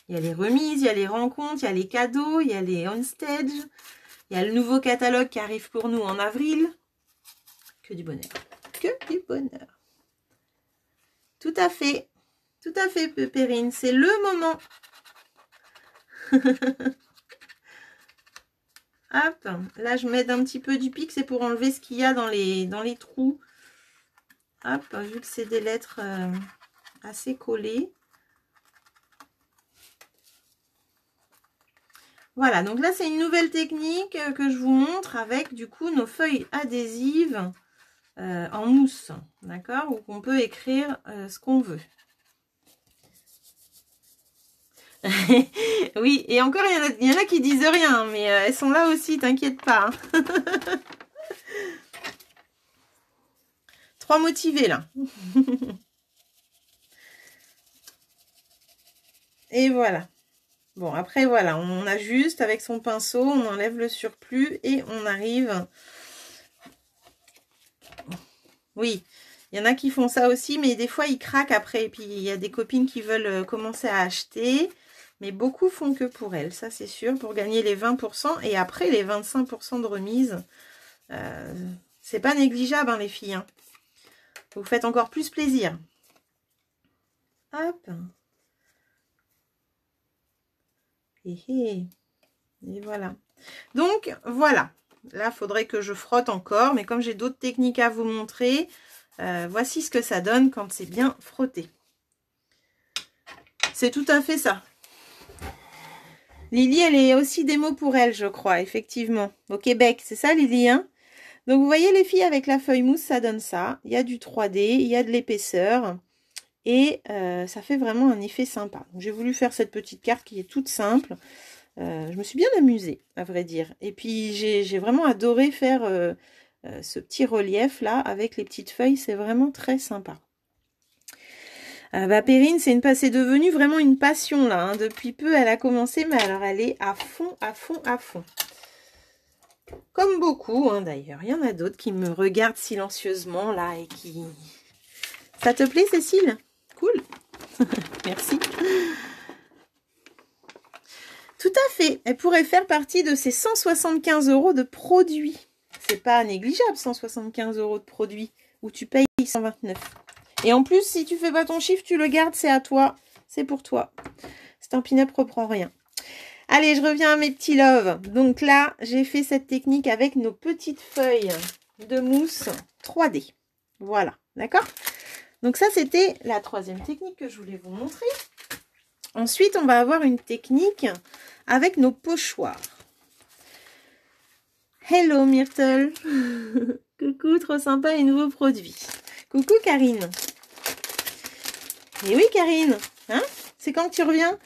Il y a les remises, il y a les rencontres, il y a les cadeaux, il y a les on stage. Il y a le nouveau catalogue qui arrive pour nous en avril. Que du bonheur. Que du bonheur. Tout à fait, Pépérine. C'est le moment. Hop, là je m'aide un petit peu du pic, c'est pour enlever ce qu'il y a dans les trous. Hop, vu que c'est des lettres assez collées. Voilà, donc là c'est une nouvelle technique que je vous montre avec du coup nos feuilles adhésives en mousse, d'accord, où on peut écrire ce qu'on veut. Oui, et encore, il y en a qui disent rien, mais elles sont là aussi, t'inquiète pas. Hein. 3 motivés, là. Et voilà. Bon, après, voilà, on ajuste avec son pinceau, on enlève le surplus et on arrive... Oui, il y en a qui font ça aussi, mais des fois, ils craquent après. Et puis, il y a des copines qui veulent commencer à acheter... Mais beaucoup font que pour elle, ça c'est sûr, pour gagner les 20% et après les 25% de remise. C'est pas négligeable, hein, les filles. Hein. Vous faites encore plus plaisir. Hop. Et voilà. Donc, voilà. Là, il faudrait que je frotte encore. Mais comme j'ai d'autres techniques à vous montrer, voici ce que ça donne quand c'est bien frotté. C'est tout à fait ça. Lily, elle est aussi démo pour elle, je crois, effectivement. Au Québec, c'est ça, Lily, hein? Donc, vous voyez, les filles, avec la feuille mousse, ça donne ça. Il y a du 3D, il y a de l'épaisseur. Et ça fait vraiment un effet sympa. J'ai voulu faire cette petite carte qui est toute simple. Je me suis bien amusée, à vrai dire. Et puis, j'ai vraiment adoré faire ce petit relief là avec les petites feuilles. C'est vraiment très sympa. Perrine, c'est devenu vraiment une passion là. Hein. Depuis peu, elle a commencé, mais alors elle est à fond, à fond, à fond. Comme beaucoup, hein, d'ailleurs. Il y en a d'autres qui me regardent silencieusement là et qui... Ça te plaît, Cécile? Cool. Merci. Tout à fait. Elle pourrait faire partie de ces 175 € de produits. C'est pas négligeable, 175 € de produits, où tu payes 129. Et en plus, si tu fais pas ton chiffre, tu le gardes, c'est à toi. C'est pour toi. Stampin' Up reprend rien. Allez, je reviens à mes petits loves. Donc là, j'ai fait cette technique avec nos petites feuilles de mousse 3D. Voilà, d'accord? Donc ça, c'était la troisième technique que je voulais vous montrer. Ensuite, on va avoir une technique avec nos pochoirs. Hello Myrtle. Coucou, trop sympa et nouveau produit. Coucou Karine. Et oui Karine, hein? C'est quand que tu reviens?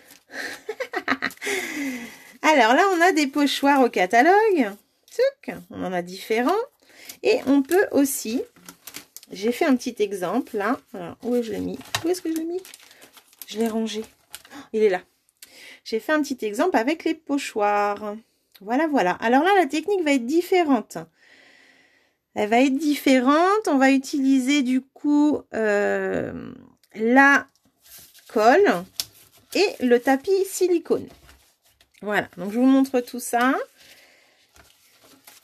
Alors là, on a des pochoirs au catalogue. On en a différents. Et on peut aussi... J'ai fait un petit exemple là. Alors, où est-ce que je l'ai mis? Où est-ce que je l'ai mis? Je l'ai rangé. Il est là. J'ai fait un petit exemple avec les pochoirs. Voilà, voilà. Alors là, la technique va être différente. Elle va être différente. On va utiliser du coup la colle et le tapis silicone. Voilà. Donc, je vous montre tout ça.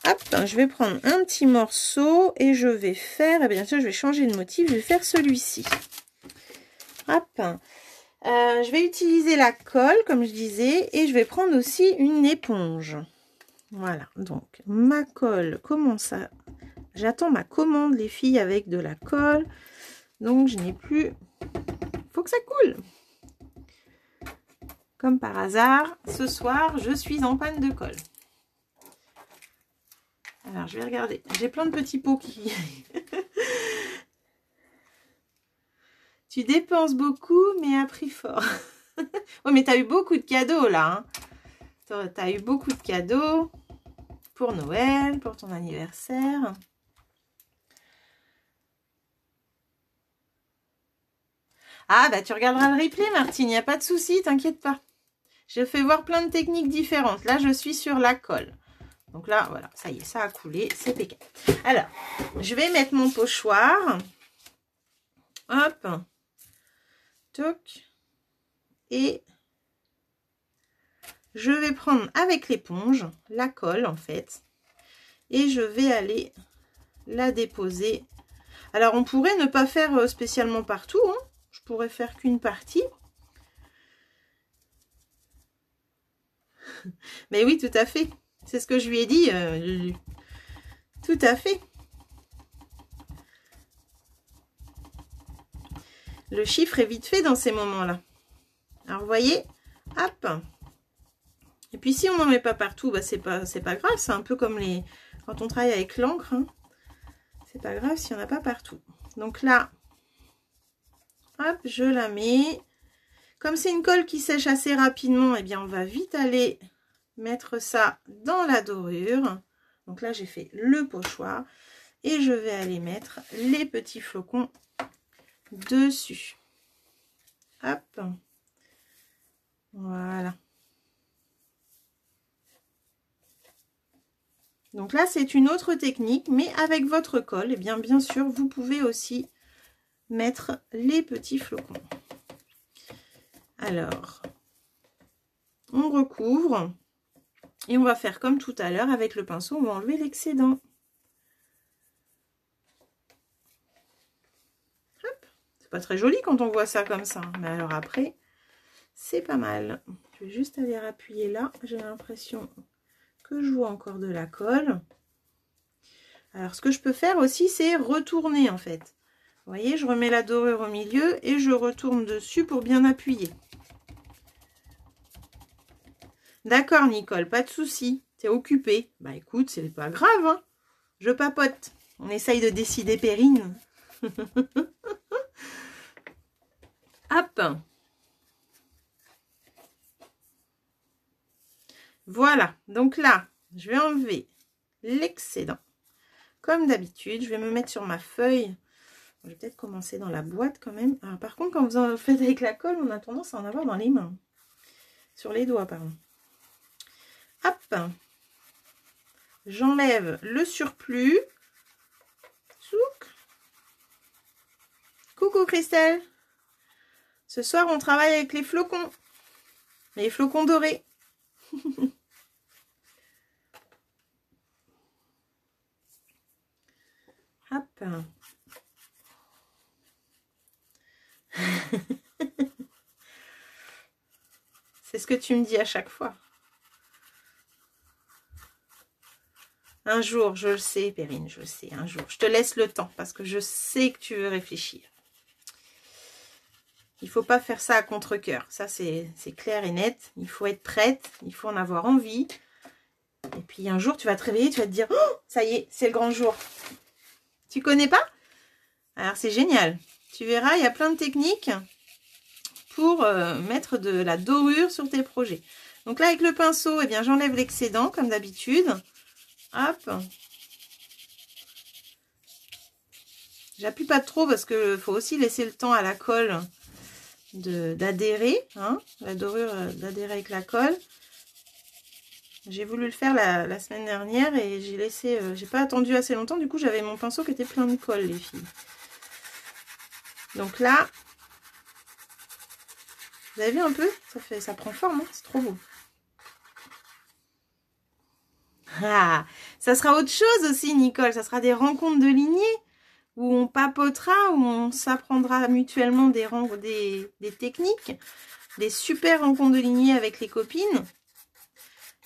Hop, je vais prendre un petit morceau et je vais faire, et bien sûr, je vais changer de motif, je vais faire celui-ci. Hop, je vais utiliser la colle, comme je disais, et je vais prendre aussi une éponge. Voilà, donc ma colle commence à... J'attends ma commande, les filles, avec de la colle. Donc, je n'ai plus... Faut que ça coule. Comme par hasard, ce soir, je suis en panne de colle. Alors, je vais regarder. J'ai plein de petits pots qui... Tu dépenses beaucoup, mais à prix fort. Oui, mais tu as eu beaucoup de cadeaux, là. Hein. Tu as eu beaucoup de cadeaux pour Noël, pour ton anniversaire. Ah, bah tu regarderas le replay, Martine. Il n'y a pas de souci, t'inquiète pas. Je fais voir plein de techniques différentes. Là, je suis sur la colle. Donc là, voilà, ça y est, ça a coulé, c'est impeccable. Alors, je vais mettre mon pochoir. Hop. Toc. Et je vais prendre avec l'éponge, la colle en fait. Et je vais aller la déposer. Alors, on pourrait ne pas faire spécialement partout. Hein. Je pourrais faire qu'une partie. Mais oui, tout à fait. C'est ce que je lui ai dit. Tout à fait. Le chiffre est vite fait dans ces moments-là. Alors, vous voyez, hop. Et puis, si on n'en met pas partout, bah, c'est pas grave. C'est un peu comme quand on travaille avec l'encre. Hein. C'est pas grave s'il n'y en a pas partout. Donc là, hop, je la mets. Comme c'est une colle qui sèche assez rapidement, eh bien, on va vite aller mettre ça dans la dorure. Donc là, j'ai fait le pochoir. Et je vais aller mettre les petits flocons dessus. Hop. Voilà. Donc là, c'est une autre technique, mais avec votre colle, eh bien sûr, vous pouvez aussi mettre les petits flocons. Alors, On recouvre. Et on va faire comme tout à l'heure avec le pinceau, on va enlever l'excédent. C'est pas très joli quand on voit ça comme ça. Mais alors après, c'est pas mal. Je vais juste aller appuyer là. J'ai l'impression que je vois encore de la colle. Alors ce que je peux faire aussi, c'est retourner en fait. Vous voyez, je remets la dorure au milieu et je retourne dessus pour bien appuyer. D'accord Nicole, pas de souci. T'es occupée. Bah écoute, c'est pas grave, hein. Je papote. On essaye de décider Perrine. Hop. Voilà. Donc là, je vais enlever l'excédent. Comme d'habitude, je vais me mettre sur ma feuille. Je vais peut-être commencer dans la boîte quand même. Alors, par contre, quand vous en faites avec la colle, on a tendance à en avoir dans les mains. Sur les doigts, pardon. Hop. J'enlève le surplus. Souk. Coucou Christelle. Ce soir, on travaille avec les flocons. Les flocons dorés. Hop. C'est ce que tu me dis à chaque fois. Un jour, je le sais, Perrine, je le sais, un jour. Je te laisse le temps parce que je sais que tu veux réfléchir. Il ne faut pas faire ça à contre-cœur. Ça, c'est clair et net. Il faut être prête, il faut en avoir envie. Et puis un jour, tu vas te réveiller, tu vas te dire, oh, ça y est, c'est le grand jour. Tu connais pas? Alors, c'est génial. Tu verras, il y a plein de techniques pour mettre de la dorure sur tes projets. Donc là, avec le pinceau, eh bien, j'enlève l'excédent, comme d'habitude. Hop. J'appuie pas trop parce qu'il faut aussi laisser le temps à la colle d'adhérer. Hein, la dorure d'adhérer avec la colle. J'ai voulu le faire la semaine dernière et j'ai laissé... j'ai pas attendu assez longtemps. Du coup, j'avais mon pinceau qui était plein de colle, les filles. Donc là... Vous avez vu un peu? Ça prend forme, hein, c'est trop beau. Ah, ça sera autre chose aussi, Nicole. Ça sera des rencontres de lignées où on papotera, où on s'apprendra mutuellement des techniques, des super rencontres de lignées avec les copines.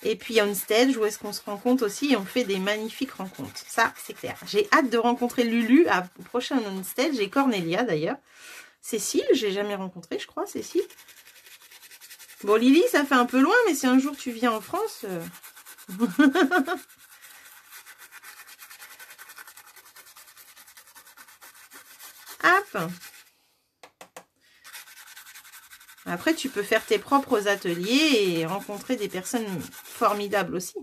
Et puis on stage où est-ce qu'on se rencontre aussi et on fait des magnifiques rencontres. Ça, c'est clair. J'ai hâte de rencontrer Lulu au prochain on stage et Cornelia d'ailleurs. Cécile, j'ai jamais rencontré, je crois, Cécile. Bon, Lily, ça fait un peu loin, mais si un jour tu viens en France... Hop. Après, tu peux faire tes propres ateliers et rencontrer des personnes formidables aussi.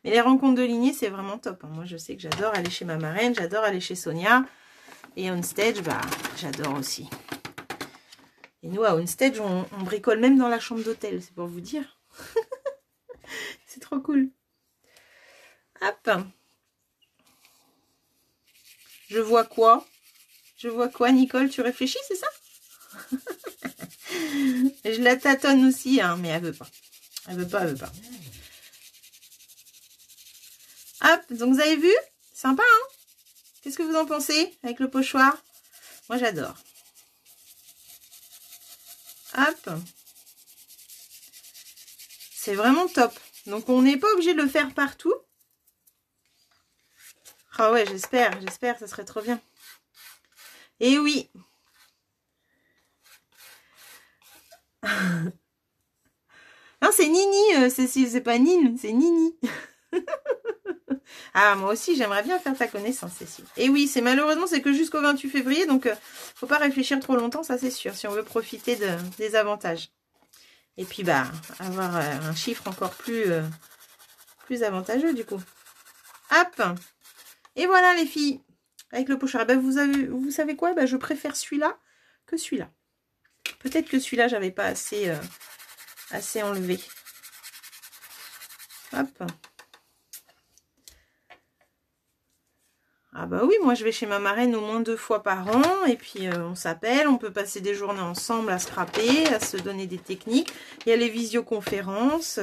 Mais les rencontres de lignée, c'est vraiment top. Moi, je sais que j'adore aller chez ma marraine, j'adore aller chez Sonia. Et on stage, bah, j'adore aussi. Et nous, à Onstage, on bricole même dans la chambre d'hôtel, c'est pour vous dire. C'est trop cool. Hop. Je vois quoi? Je vois quoi, Nicole? Tu réfléchis, c'est ça? Je la tâtonne aussi, hein, mais elle veut pas. Elle veut pas, elle veut pas. Hop, donc vous avez vu? Sympa, hein? Qu'est-ce que vous en pensez avec le pochoir? Moi, j'adore. Hop. C'est vraiment top. Donc, on n'est pas obligé de le faire partout. Ah ouais, j'espère, ça serait trop bien. Et oui. Non, c'est Nini, Cécile, c'est pas Nine, c'est Nini. Ah, moi aussi, j'aimerais bien faire ta connaissance, Cécile. Et oui, c'est malheureusement, c'est que jusqu'au 28 février, donc faut pas réfléchir trop longtemps, ça c'est sûr, si on veut profiter des avantages. Et puis, bah, avoir un chiffre encore plus avantageux, du coup. Hop. Et voilà, les filles, avec le pochoir. Ben, vous savez quoi? Ben, je préfère celui-là que celui-là. Peut-être que celui-là, j'avais pas assez enlevé. Hop. Ah bah oui, moi je vais chez ma marraine au moins 2 fois par an. Et puis on s'appelle, on peut passer des journées ensemble à scraper, à se donner des techniques. Il y a les visioconférences.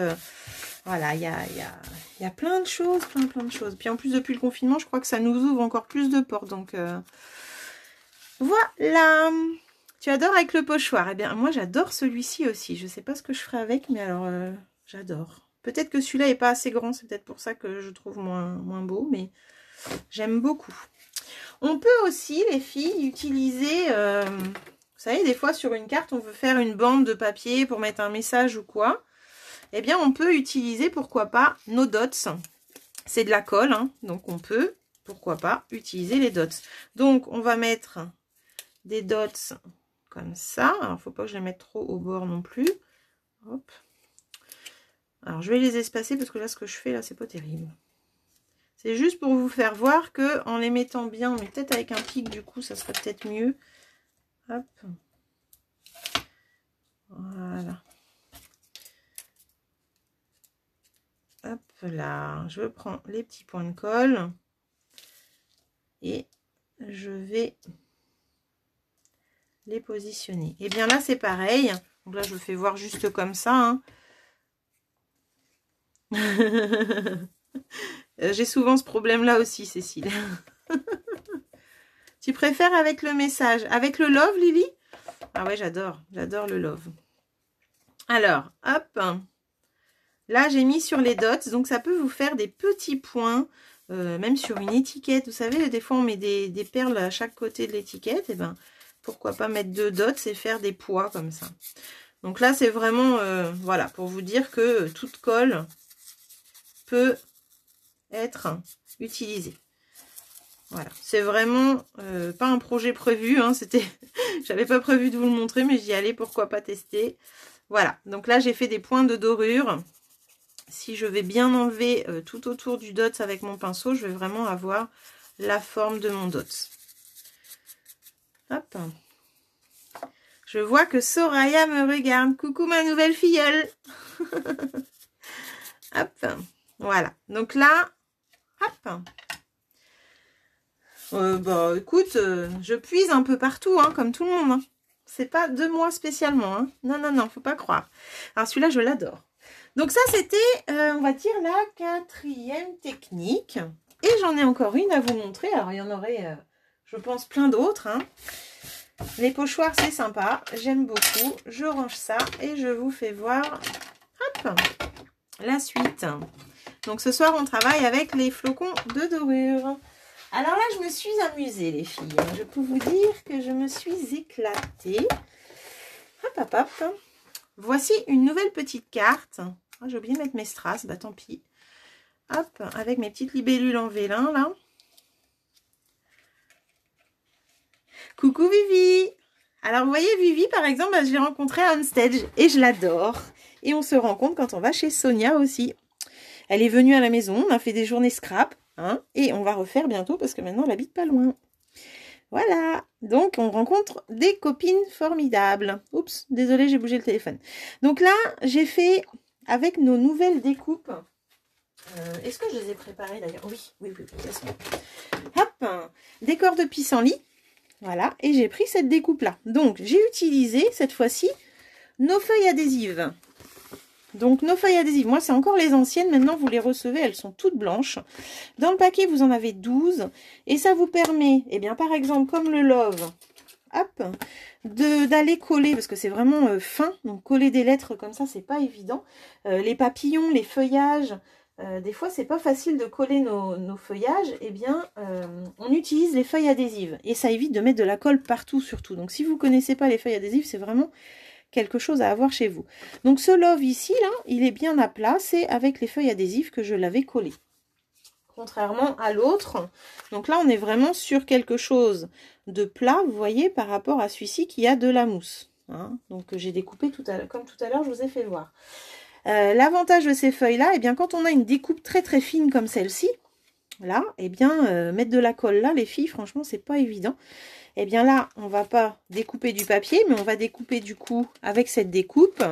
Voilà, il y a plein de choses, plein de choses. Puis en plus, depuis le confinement, je crois que ça nous ouvre encore plus de portes. Donc voilà. Tu adores avec le pochoir. Eh bien, moi j'adore celui-ci aussi. Je ne sais pas ce que je ferai avec, mais alors j'adore. Peut-être que celui-là n'est pas assez grand, c'est peut-être pour ça que je trouve moins beau, mais j'aime beaucoup. On peut aussi, les filles, utiliser, vous savez, des fois sur une carte, on veut faire une bande de papier pour mettre un message ou quoi. Eh bien, on peut utiliser, pourquoi pas, nos dots. C'est de la colle, hein, donc on peut, pourquoi pas, utiliser les dots. Donc, on va mettre des dots comme ça. Alors, il ne faut pas que je les mette trop au bord non plus. Hop. Alors, je vais les espacer parce que là, ce que je fais, là, c'est pas terrible. C'est juste pour vous faire voir que en les mettant bien, mais peut-être avec un pic, du coup, ça serait peut-être mieux. Hop. Voilà. Hop là. Je prends les petits points de colle. Et je vais les positionner. Et bien là, c'est pareil. Donc là, je le fais voir juste comme ça. Hein. J'ai souvent ce problème-là aussi, Cécile. Tu préfères avec le message? Avec le love, Lily? Ah ouais, j'adore. J'adore le love. Alors, hop. Là, j'ai mis sur les dots. Donc, ça peut vous faire des petits points. Même sur une étiquette. Vous savez, des fois, on met des perles à chaque côté de l'étiquette. Et ben, pourquoi pas mettre 2 dots et faire des poids comme ça. Donc là, c'est vraiment, voilà, pour vous dire que toute colle peut être utilisée. Voilà, c'est vraiment pas un projet prévu, hein, j'avais pas prévu de vous le montrer, mais j'y allais, pourquoi pas tester. Voilà, donc là j'ai fait des points de dorure. Si je vais bien enlever tout autour du dots avec mon pinceau, je vais vraiment avoir la forme de mon dots. Hop. Je vois que Soraya me regarde. Coucou ma nouvelle filleule. Hop, voilà. Donc là, hop. Bah écoute, je puise un peu partout, hein, comme tout le monde. Hein. C'est pas de moi spécialement. Hein. Non, faut pas croire. Alors celui-là, je l'adore. Donc ça, c'était, on va dire, la 4e technique. Et j'en ai encore une à vous montrer. Alors il y en aurait, je pense, plein d'autres. Hein. Les pochoirs, c'est sympa. J'aime beaucoup. Je range ça et je vous fais voir, hop, la suite. Donc ce soir, on travaille avec les flocons de dorure. Alors là, je me suis amusée, les filles. Je peux vous dire que je me suis éclatée. Hop. Voici une nouvelle petite carte. Oh, j'ai oublié de mettre mes strass, bah tant pis. Hop, avec mes petites libellules en vélin, là. Coucou Vivi. Alors, vous voyez, Vivi, par exemple, bah, je l'ai rencontrée à Onstage et je l'adore. Et on se rencontre quand on va chez Sonia aussi. Elle est venue à la maison, on a fait des journées scrap. Hein, et on va refaire bientôt parce que maintenant elle habite pas loin. Voilà, donc on rencontre des copines formidables. Oups, désolée, j'ai bougé le téléphone. Donc là, j'ai fait avec nos nouvelles découpes. Est-ce que je les ai préparées d'ailleurs? Oui. Hop, décor de pissenlit. Voilà, et j'ai pris cette découpe-là. Donc j'ai utilisé cette fois-ci nos feuilles adhésives. Donc, nos feuilles adhésives, moi, c'est encore les anciennes. Maintenant, vous les recevez, elles sont toutes blanches. Dans le paquet, vous en avez 12. Et ça vous permet, eh bien, par exemple, comme le love, hop, d'aller coller, parce que c'est vraiment fin. Donc, coller des lettres comme ça, c'est pas évident. Les papillons, les feuillages, des fois, c'est pas facile de coller nos feuillages. Eh bien, on utilise les feuilles adhésives. Et ça évite de mettre de la colle partout, surtout. Donc, si vous connaissez pas les feuilles adhésives, c'est vraiment quelque chose à avoir chez vous. Donc ce love ici, là, il est bien à plat, c'est avec les feuilles adhésives que je l'avais collé. Contrairement à l'autre, donc là on est vraiment sur quelque chose de plat, vous voyez, par rapport à celui-ci qui a de la mousse. Hein, donc j'ai découpé tout à l'heure, comme tout à l'heure je vous ai fait voir. L'avantage de ces feuilles-là, eh bien quand on a une découpe très très fine comme celle-ci, là, eh bien mettre de la colle là, les filles, franchement c'est pas évident. Eh bien là, on va pas découper du papier, mais on va découper du coup avec cette découpe.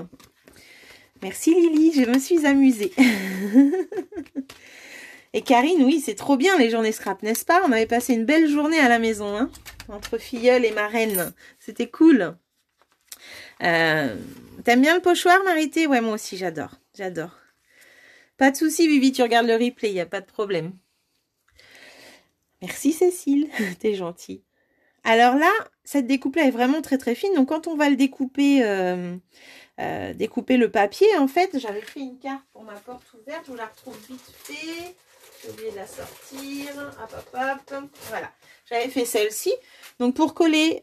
Merci Lily, je me suis amusée. Et Karine, oui, c'est trop bien les journées scrap, n'est-ce pas? On avait passé une belle journée à la maison, hein, entre filleuls et marraines. C'était cool. T'aimes bien le pochoir, Marité? Ouais, moi aussi, j'adore. J'adore. Pas de souci, Vivi, tu regardes le replay, il n'y a pas de problème. Merci, Cécile. T'es gentille. Alors là, cette découpe-là est vraiment très très fine. Donc quand on va le découper, découper le papier, en fait, j'avais fait une carte pour ma porte ouverte. Je vous la retrouve vite fait. J'ai oublié de la sortir. Hop, hop, hop. Voilà. J'avais fait celle-ci. Donc pour coller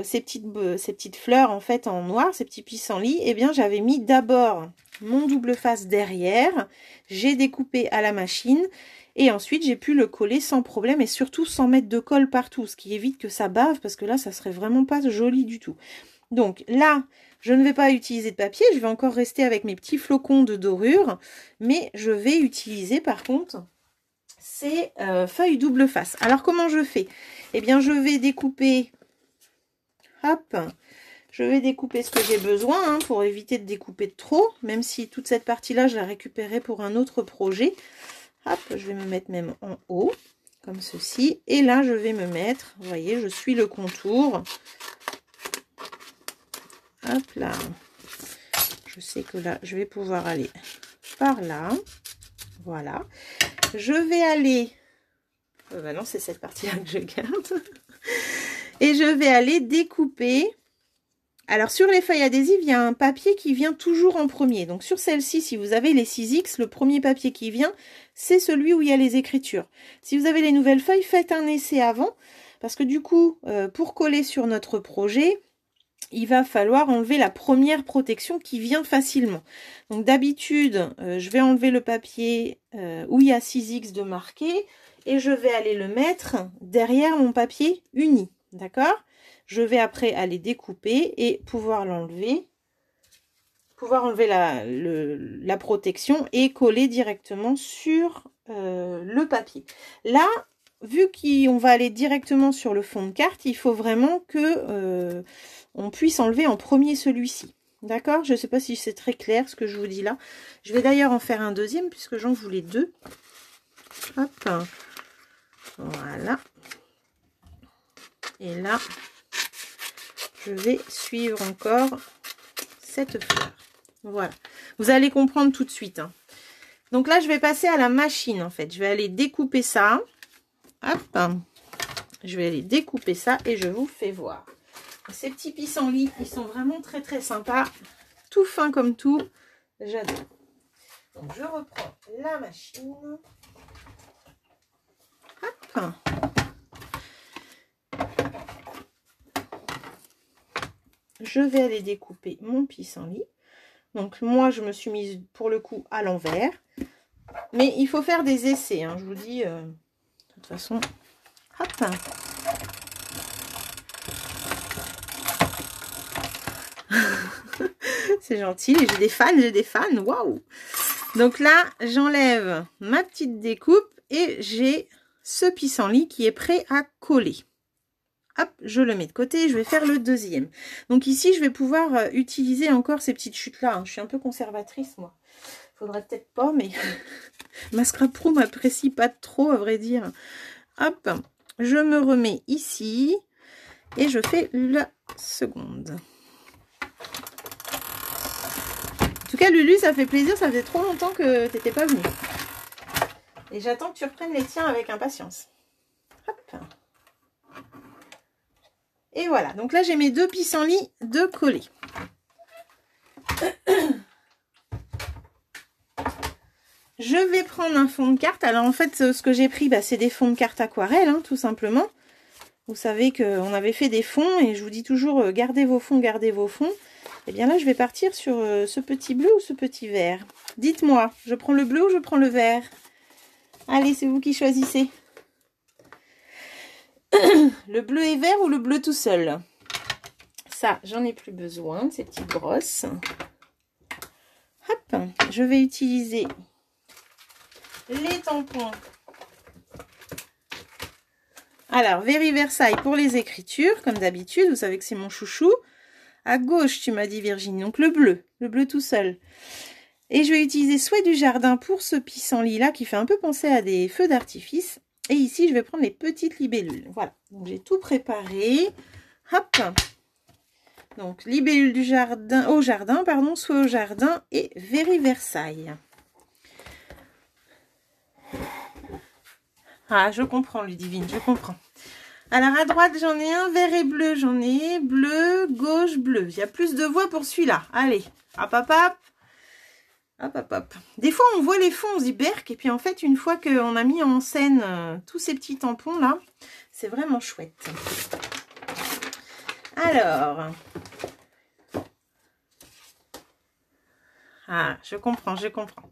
ces petites fleurs en fait en noir, ces petits pissenlits, eh bien j'avais mis d'abord mon double face derrière. J'ai découpé à la machine. Et ensuite, j'ai pu le coller sans problème et surtout sans mettre de colle partout, ce qui évite que ça bave parce que là, ça serait vraiment pas joli du tout. Donc là, je ne vais pas utiliser de papier, je vais encore rester avec mes petits flocons de dorure, mais je vais utiliser par contre ces feuilles double face. Alors comment je fais? Eh bien, je vais découper, hop, je vais découper ce que j'ai besoin hein, pour éviter de découper de trop, même si toute cette partie-là, je la récupérais pour un autre projet. Hop, je vais me mettre même en haut, comme ceci. Et là, je vais me mettre, vous voyez, je suis le contour. Hop là. Je sais que là, je vais pouvoir aller par là. Voilà. Je vais aller... bah non, c'est cette partie-là que je garde. Et je vais aller découper... Alors, sur les feuilles adhésives, il y a un papier qui vient toujours en premier. Donc, sur celle-ci, si vous avez les 6X, le premier papier qui vient, c'est celui où il y a les écritures. Si vous avez les nouvelles feuilles, faites un essai avant. Parce que du coup, pour coller sur notre projet, il va falloir enlever la première protection qui vient facilement. Donc, d'habitude, je vais enlever le papier où il y a 6X de marqué. Et je vais aller le mettre derrière mon papier uni. D'accord ? Je vais après aller découper et pouvoir l'enlever, la protection et coller directement sur le papier. Là, vu qu'on va aller directement sur le fond de carte, il faut vraiment que on puisse enlever en premier celui-ci. D'accord? Je ne sais pas si c'est très clair ce que je vous dis là. Je vais d'ailleurs en faire un deuxième puisque j'en voulais deux. Hop. Voilà. Et là... je vais suivre encore cette fleur. Voilà. Vous allez comprendre tout de suite. Hein. Donc là, je vais passer à la machine, en fait. Je vais aller découper ça. Hop. Je vais aller découper ça et je vous fais voir. Ces petits pissenlits, ils sont vraiment très, très sympas. Tout fin comme tout. J'adore. Donc, je reprends la machine. Hop. Je vais aller découper mon pissenlit. Donc moi, je me suis mise pour le coup à l'envers. Mais il faut faire des essais. Hein, je vous dis, de toute façon, hop. C'est gentil. J'ai des fans. Waouh. Donc là, j'enlève ma petite découpe et j'ai ce pissenlit qui est prêt à coller. Hop, je le mets de côté, je vais faire le deuxième. Donc ici, je vais pouvoir utiliser encore ces petites chutes-là. Hein. Je suis un peu conservatrice, moi. Faudrait peut-être pas, mais ma Scrap Pro m'apprécie pas trop, à vrai dire. Hop, je me remets ici et je fais la seconde. En tout cas, Lulu, ça fait plaisir. Ça faisait trop longtemps que tu n'étais pas venue. Et j'attends que tu reprennes les tiens avec impatience. Hop. Et voilà, donc là j'ai mes deux pissenlits de coller. Je vais prendre un fond de carte. Alors en fait, ce que j'ai pris, bah, c'est des fonds de carte aquarelle, hein, tout simplement. Vous savez qu'on avait fait des fonds et je vous dis toujours, gardez vos fonds, gardez vos fonds. Et bien là, je vais partir sur ce petit bleu ou ce petit vert. Dites-moi, je prends le bleu ou je prends le vert? Allez, c'est vous qui choisissez. Le bleu et vert ou le bleu tout seul? Ça, j'en ai plus besoin, ces petites brosses. Hop, je vais utiliser les tampons. Alors, Very Versailles pour les écritures, comme d'habitude. Vous savez que c'est mon chouchou. À gauche, tu m'as dit Virginie, donc le bleu tout seul. Et je vais utiliser soit du jardin pour ce pissenlit là qui fait un peu penser à des feux d'artifice. Et ici, je vais prendre les petites libellules. Voilà, donc j'ai tout préparé. Hop. Donc, libellule du jardin, au jardin, pardon, soit au jardin et Very Versailles. Ah, je comprends, Ludivine, je comprends. Alors, à droite, j'en ai un vert et bleu. J'en ai bleu, gauche, bleu. Il y a plus de voix pour celui-là. Allez, hop, hop, hop. Hop, hop, hop. Des fois, on voit les fonds, on se dit berk. Et puis, en fait, une fois qu'on a mis en scène tous ces petits tampons, là, c'est vraiment chouette. Alors... Ah, je comprends, je comprends.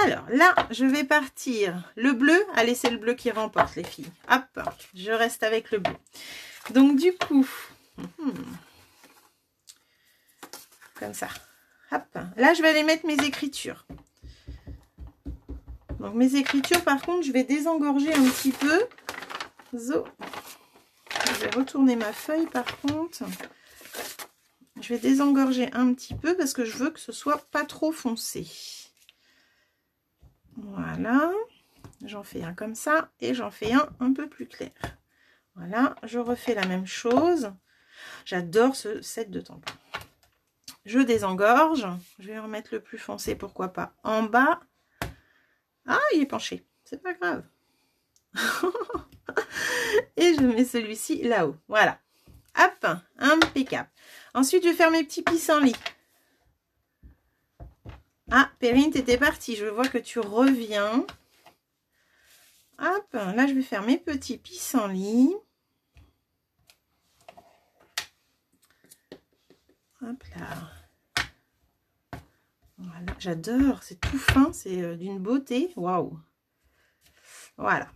Alors, là, je vais partir. Le bleu, allez, c'est le bleu qui remporte, les filles. Hop, je reste avec le bleu. Donc, du coup, comme ça. Hop, là, je vais aller mettre mes écritures. Donc, mes écritures, par contre, je vais désengorger un petit peu. Zo. Je vais retourner ma feuille, par contre. Je vais désengorger un petit peu parce que je veux que ce soit pas trop foncé. Voilà. J'en fais un comme ça et j'en fais un peu plus clair. Voilà, je refais la même chose. J'adore ce set de tampons. Je désengorge. Je vais remettre le plus foncé, pourquoi pas, en bas. Ah, il est penché. C'est pas grave. Et je mets celui-ci là-haut. Voilà. Hop, impeccable. Ensuite, je vais faire mes petits pissenlits. Ah, Perrine, t'étais partie. Je vois que tu reviens. Hop, là, je vais faire mes petits pissenlits. Hop là. Voilà, j'adore. C'est tout fin. C'est d'une beauté. Waouh. Voilà.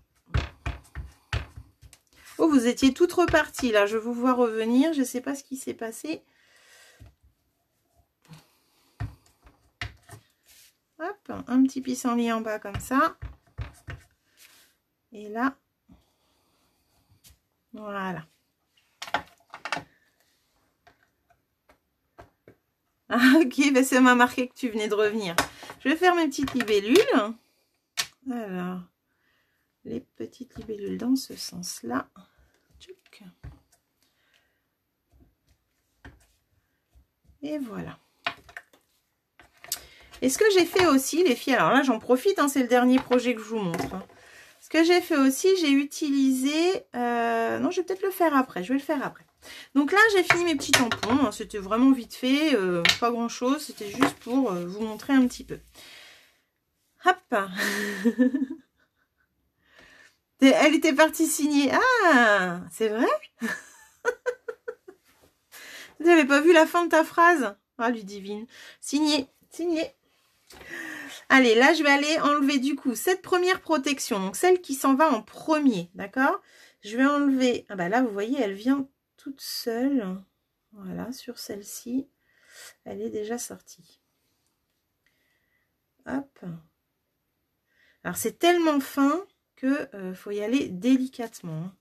Oh, vous étiez toutes reparties là. Je vous vois revenir. Je ne sais pas ce qui s'est passé. Hop, un petit pissenlit en bas comme ça. Et là, voilà. Ah, ok, bah ça m'a marqué que tu venais de revenir. Je vais faire mes petites libellules. Alors, les petites libellules dans ce sens-là. Et voilà. Et ce que j'ai fait aussi, les filles, alors là, j'en profite, hein, c'est le dernier projet que je vous montre. Hein. Ce que j'ai fait aussi, j'ai utilisé... non, je vais peut-être le faire après. Je vais le faire après. Donc là, j'ai fini mes petits tampons. Hein, c'était vraiment vite fait. Pas grand-chose. C'était juste pour vous montrer un petit peu. Hop. Elle était partie signer. Ah, c'est vrai? Tu n'avais pas vu la fin de ta phrase? Ah, Ludivine. Signer. Signer. Allez, là, je vais aller enlever du coup cette première protection. Donc, celle qui s'en va en premier. D'accord? Je vais enlever... Ah bah là, vous voyez, elle vient toute seule. Voilà, sur celle-ci. Elle est déjà sortie. Hop. Alors, c'est tellement fin que faut y aller délicatement.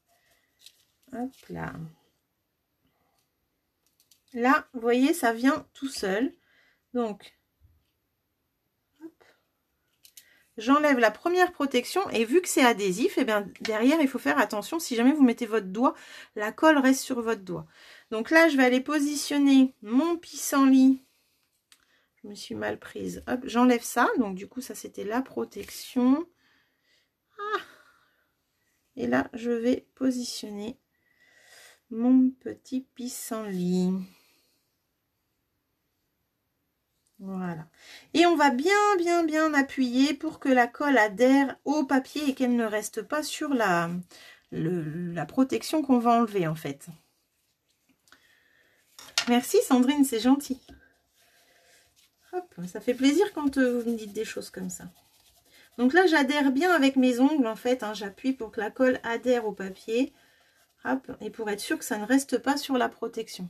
Hop là. Là, vous voyez, ça vient tout seul. Donc, j'enlève la première protection et vu que c'est adhésif, et bien derrière, il faut faire attention. Si jamais vous mettez votre doigt, la colle reste sur votre doigt. Donc là, je vais aller positionner mon pissenlit. Je me suis mal prise. Hop, j'enlève ça. Donc du coup, ça, c'était la protection. Ah. Et là, je vais positionner mon petit pissenlit. Voilà. Et on va bien appuyer pour que la colle adhère au papier et qu'elle ne reste pas sur la protection qu'on va enlever en fait. Merci Sandrine, c'est gentil. Hop, ça fait plaisir quand vous me dites des choses comme ça. Donc là, j'adhère bien avec mes ongles en fait. Hein, j'appuie pour que la colle adhère au papier. Hop, et pour être sûr que ça ne reste pas sur la protection.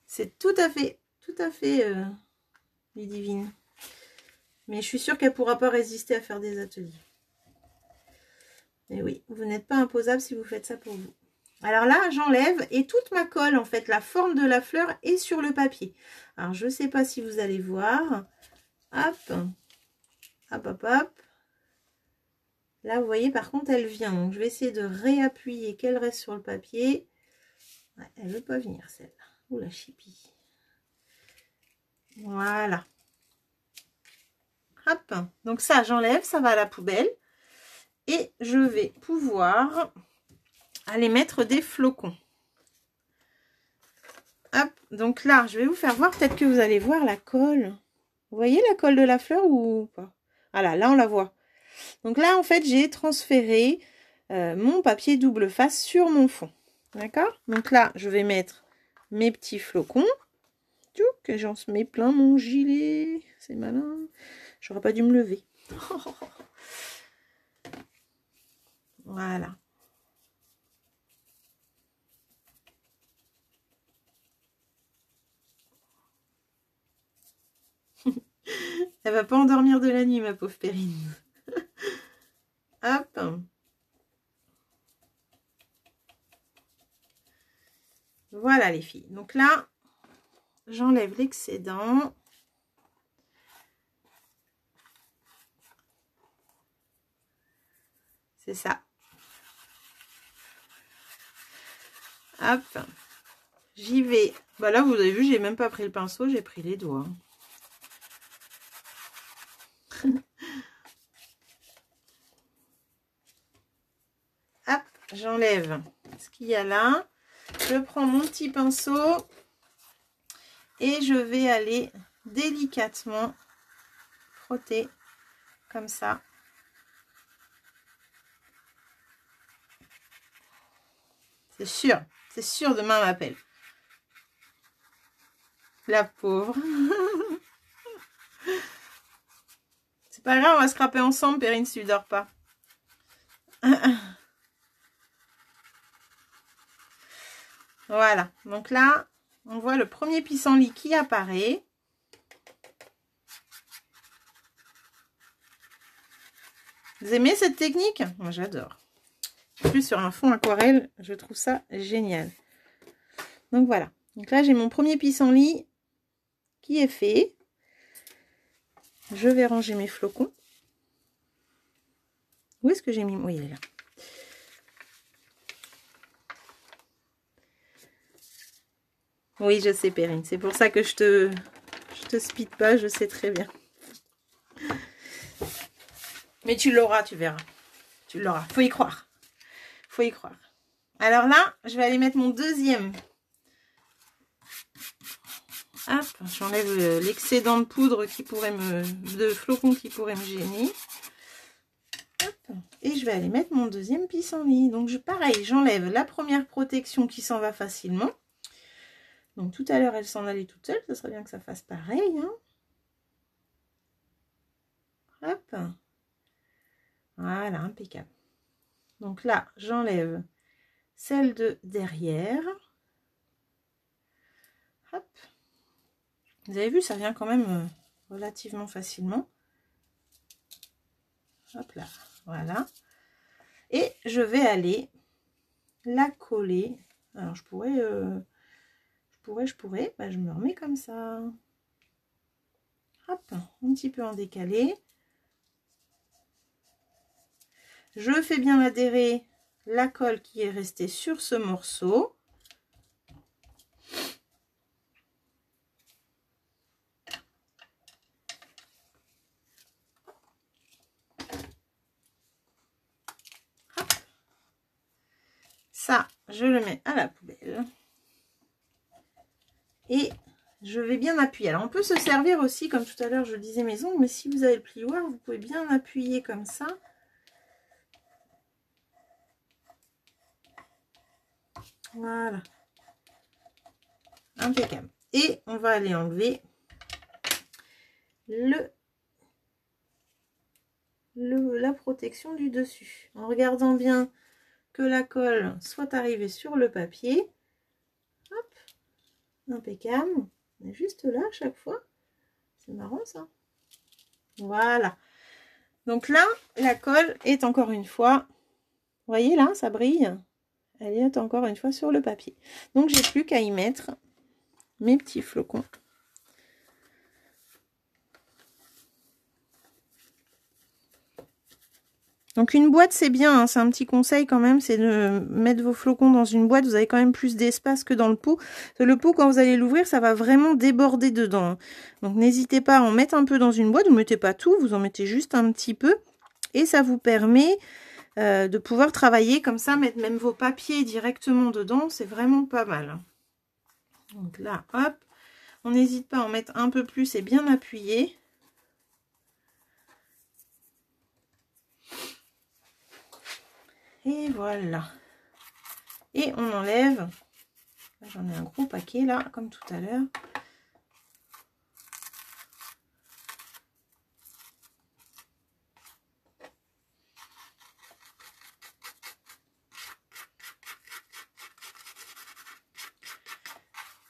C'est tout à fait Ludivine. Mais je suis sûre qu'elle ne pourra pas résister à faire des ateliers. Et oui, vous n'êtes pas imposable si vous faites ça pour vous. Alors là, j'enlève et toute ma colle, en fait, la forme de la fleur est sur le papier. Alors, je ne sais pas si vous allez voir. Hop, hop, hop, hop. Là, vous voyez, par contre, elle vient. Donc, je vais essayer de réappuyer, qu'elle reste sur le papier. Ouais, elle ne veut pas venir, celle-là. Oh, la chipie. Voilà. Hop. Donc, ça, j'enlève. Ça va à la poubelle. Et je vais pouvoir aller mettre des flocons. Hop. Donc là, je vais vous faire voir. Peut-être que vous allez voir la colle. Vous voyez la colle de la fleur ou pas? Voilà, là, on la voit. Donc là, en fait, j'ai transféré mon papier double face sur mon fond. D'accord? Donc là, je vais mettre mes petits flocons. Que j'en mets plein mon gilet. C'est malin. J'aurais pas dû me lever. Voilà. Elle va pas endormir de la nuit, ma pauvre Perrine. Hop. Voilà les filles. Donc là, j'enlève l'excédent. C'est ça. Hop. J'y vais. Bah là, vous avez vu, j'ai même pas pris le pinceau, j'ai pris les doigts. Hop, j'enlève ce qu'il y a là. Je prends mon petit pinceau et je vais aller délicatement frotter comme ça. C'est sûr, demain m'appelle. La pauvre. C'est pas grave, on va se scraper ensemble, Perrine, si tu dors pas. Voilà, donc là, on voit le premier pissenlit qui apparaît. Vous aimez cette technique? Moi, j'adore. En plus, sur un fond aquarelle, je trouve ça génial. Donc voilà. Donc là, j'ai mon premier pissenlit qui est fait. Je vais ranger mes flocons. Où est-ce que j'ai mis? Oui, il est là. Oui, je sais, Perrine. C'est pour ça que je te speed pas, je sais très bien. Mais tu l'auras, tu verras. Tu l'auras. Faut y croire. Faut y croire. Alors là, je vais aller mettre mon deuxième. Hop, j'enlève l'excédent de poudre de flocons qui pourrait me gêner. Hop, et je vais aller mettre mon deuxième pissenlit. Donc pareil, j'enlève la première protection qui s'en va facilement. Donc tout à l'heure, elle s'en allait toute seule. Ça serait bien que ça fasse pareil. Hein. Hop. Voilà, impeccable. Donc là, j'enlève celle de derrière. Hop. Vous avez vu, ça vient quand même relativement facilement. Hop là, voilà. Et je vais aller la coller. Alors, je pourrais, bah, je me remets comme ça. Hop, un petit peu en décalé. Je fais bien adhérer la colle qui est restée sur ce morceau. Hop. Ça, je le mets à la poubelle. Et je vais bien appuyer. Alors, on peut se servir aussi, comme tout à l'heure, je disais mes ongles, mais si vous avez le plioir, vous pouvez bien appuyer comme ça. Voilà. Impeccable. Et on va aller enlever la protection du dessus. En regardant bien que la colle soit arrivée sur le papier. Hop. Impeccable. On est juste là à chaque fois. C'est marrant ça. Voilà. Donc là, la colle est encore une fois, vous voyez là, ça brille. Elle est encore une fois sur le papier. Donc j'ai plus qu'à y mettre mes petits flocons. Donc une boîte c'est bien, hein, c'est un petit conseil quand même, c'est de mettre vos flocons dans une boîte, vous avez quand même plus d'espace que dans le pot. Le pot quand vous allez l'ouvrir ça va vraiment déborder dedans. Hein. Donc n'hésitez pas à en mettre un peu dans une boîte, vous ne mettez pas tout, vous en mettez juste un petit peu. Et ça vous permet de pouvoir travailler comme ça, mettre même vos papiers directement dedans, c'est vraiment pas mal. Donc là, hop, on n'hésite pas à en mettre un peu plus et bien appuyer. Et voilà. Et on enlève. J'en ai un gros paquet là, comme tout à l'heure.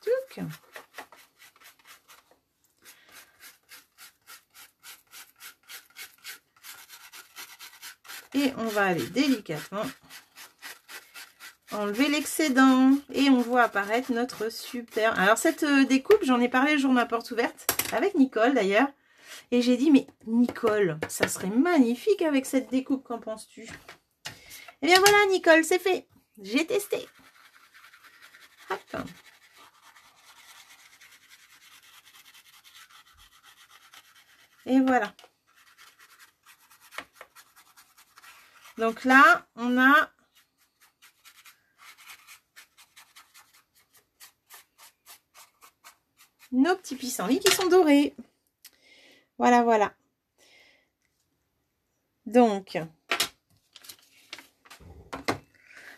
Touc. Et on va aller délicatement enlever l'excédent et on voit apparaître notre super... Alors cette découpe, j'en ai parlé le jour de ma porte ouverte avec Nicole d'ailleurs. Et j'ai dit, mais Nicole, ça serait magnifique avec cette découpe, qu'en penses-tu? Eh bien voilà Nicole, c'est fait. J'ai testé. Hop. Et voilà. Donc là, on a... nos petits pissenlits qui sont dorés. Voilà, voilà. Donc,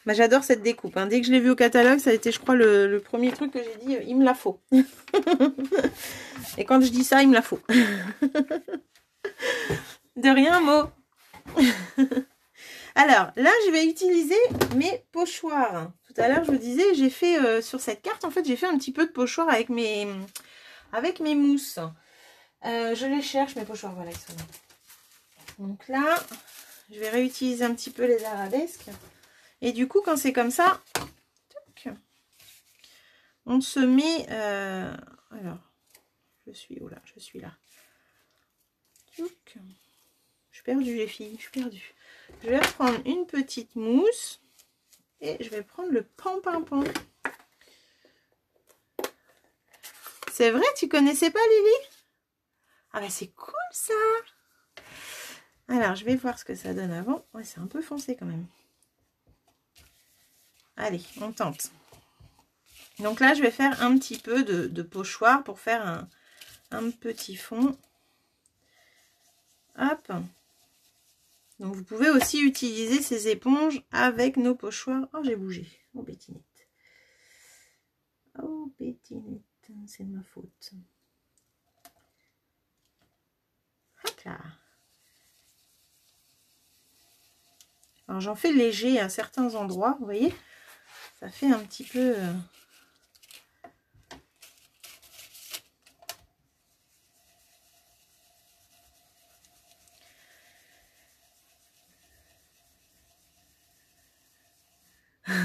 bah, j'adore cette découpe. Hein. Dès que je l'ai vue au catalogue, ça a été, je crois, le premier truc que j'ai dit, il me la faut. Et quand je dis ça, il me la faut. De rien, mot. Alors, là, je vais utiliser mes pochoirs. Tout à l'heure, je vous disais, j'ai fait, sur cette carte, en fait, j'ai fait un petit peu de pochoirs avec mes mousses. Je les cherche, mes pochoirs, voilà, ils sont là. Donc là, je vais réutiliser un petit peu les arabesques. Et du coup, quand c'est comme ça, on se met... alors, je suis où là? Je suis là. Je suis perdue, les filles, je suis perdue. Je vais reprendre une petite mousse et je vais prendre le pan-pan-pan. C'est vrai, tu connaissais pas, Lily? Ah bah c'est cool ça! Alors, je vais voir ce que ça donne avant. Ouais, c'est un peu foncé quand même. Allez, on tente. Donc là, je vais faire un petit peu de pochoir pour faire un petit fond. Hop. Donc vous pouvez aussi utiliser ces éponges avec nos pochoirs. Oh, j'ai bougé. Oh, Bettinette. Oh, Bettinette. C'est de ma faute. Hop là. Alors j'en fais léger à certains endroits, vous voyez. Ça fait un petit peu...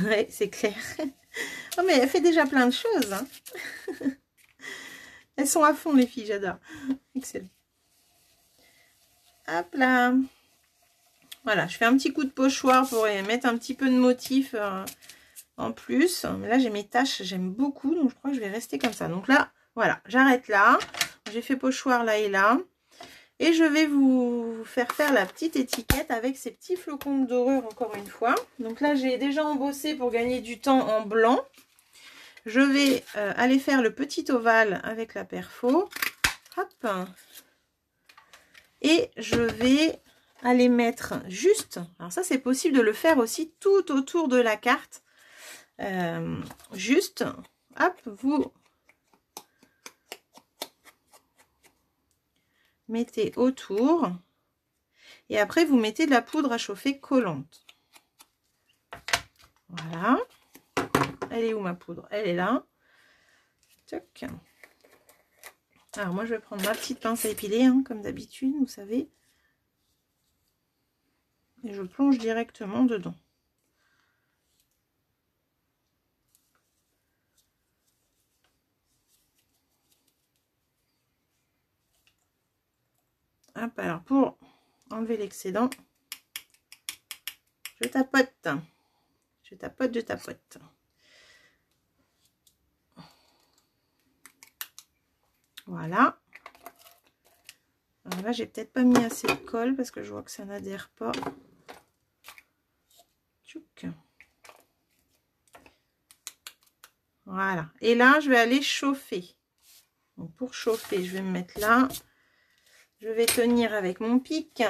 Ouais, c'est clair. Oh, mais elle fait déjà plein de choses. Hein. Elles sont à fond, les filles, j'adore. Excellent. Hop là. Voilà, je fais un petit coup de pochoir pour mettre un petit peu de motif en plus. Mais là, j'ai mes taches, j'aime beaucoup, donc je crois que je vais rester comme ça. Donc là, voilà, j'arrête là. J'ai fait pochoir là et là. Et je vais vous faire la petite étiquette avec ces petits flocons de dorure encore une fois. Donc là, j'ai déjà embossé pour gagner du temps en blanc. Je vais aller faire le petit ovale avec la perfo. Hop. Et je vais aller mettre juste, alors ça c'est possible de le faire aussi tout autour de la carte. Juste, hop, vous mettez autour. Et après, vous mettez de la poudre à chauffer collante. Voilà. Elle est où ma poudre? Elle est là. Toc. Alors moi, je vais prendre ma petite pince à épiler, hein, comme d'habitude, vous savez. Et je plonge directement dedans. Hop, alors pour enlever l'excédent, je tapote. Je tapote, je tapote. Voilà. Alors là, j'ai peut-être pas mis assez de colle parce que je vois que ça n'adhère pas. Tchouk. Voilà. Et là, je vais aller chauffer. Donc, pour chauffer, je vais me mettre là. Je vais tenir avec mon pic.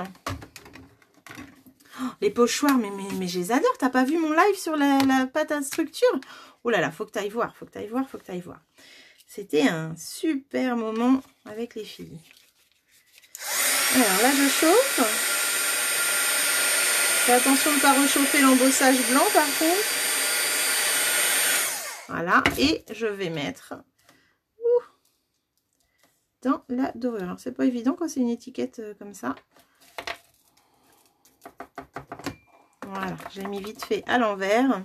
Oh, les pochoirs, mais je les adore. T'as pas vu mon live sur la pâte à structure? Oh là là, faut que tu ailles voir, faut que tu ailles voir, faut que tu ailles voir. C'était un super moment avec les filles. Alors là, je chauffe. Fais attention de ne pas réchauffer l'embossage blanc par contre. Voilà, et je vais mettre dans la dorure. C'est pas évident quand c'est une étiquette comme ça. Voilà, j'ai mis vite fait à l'envers.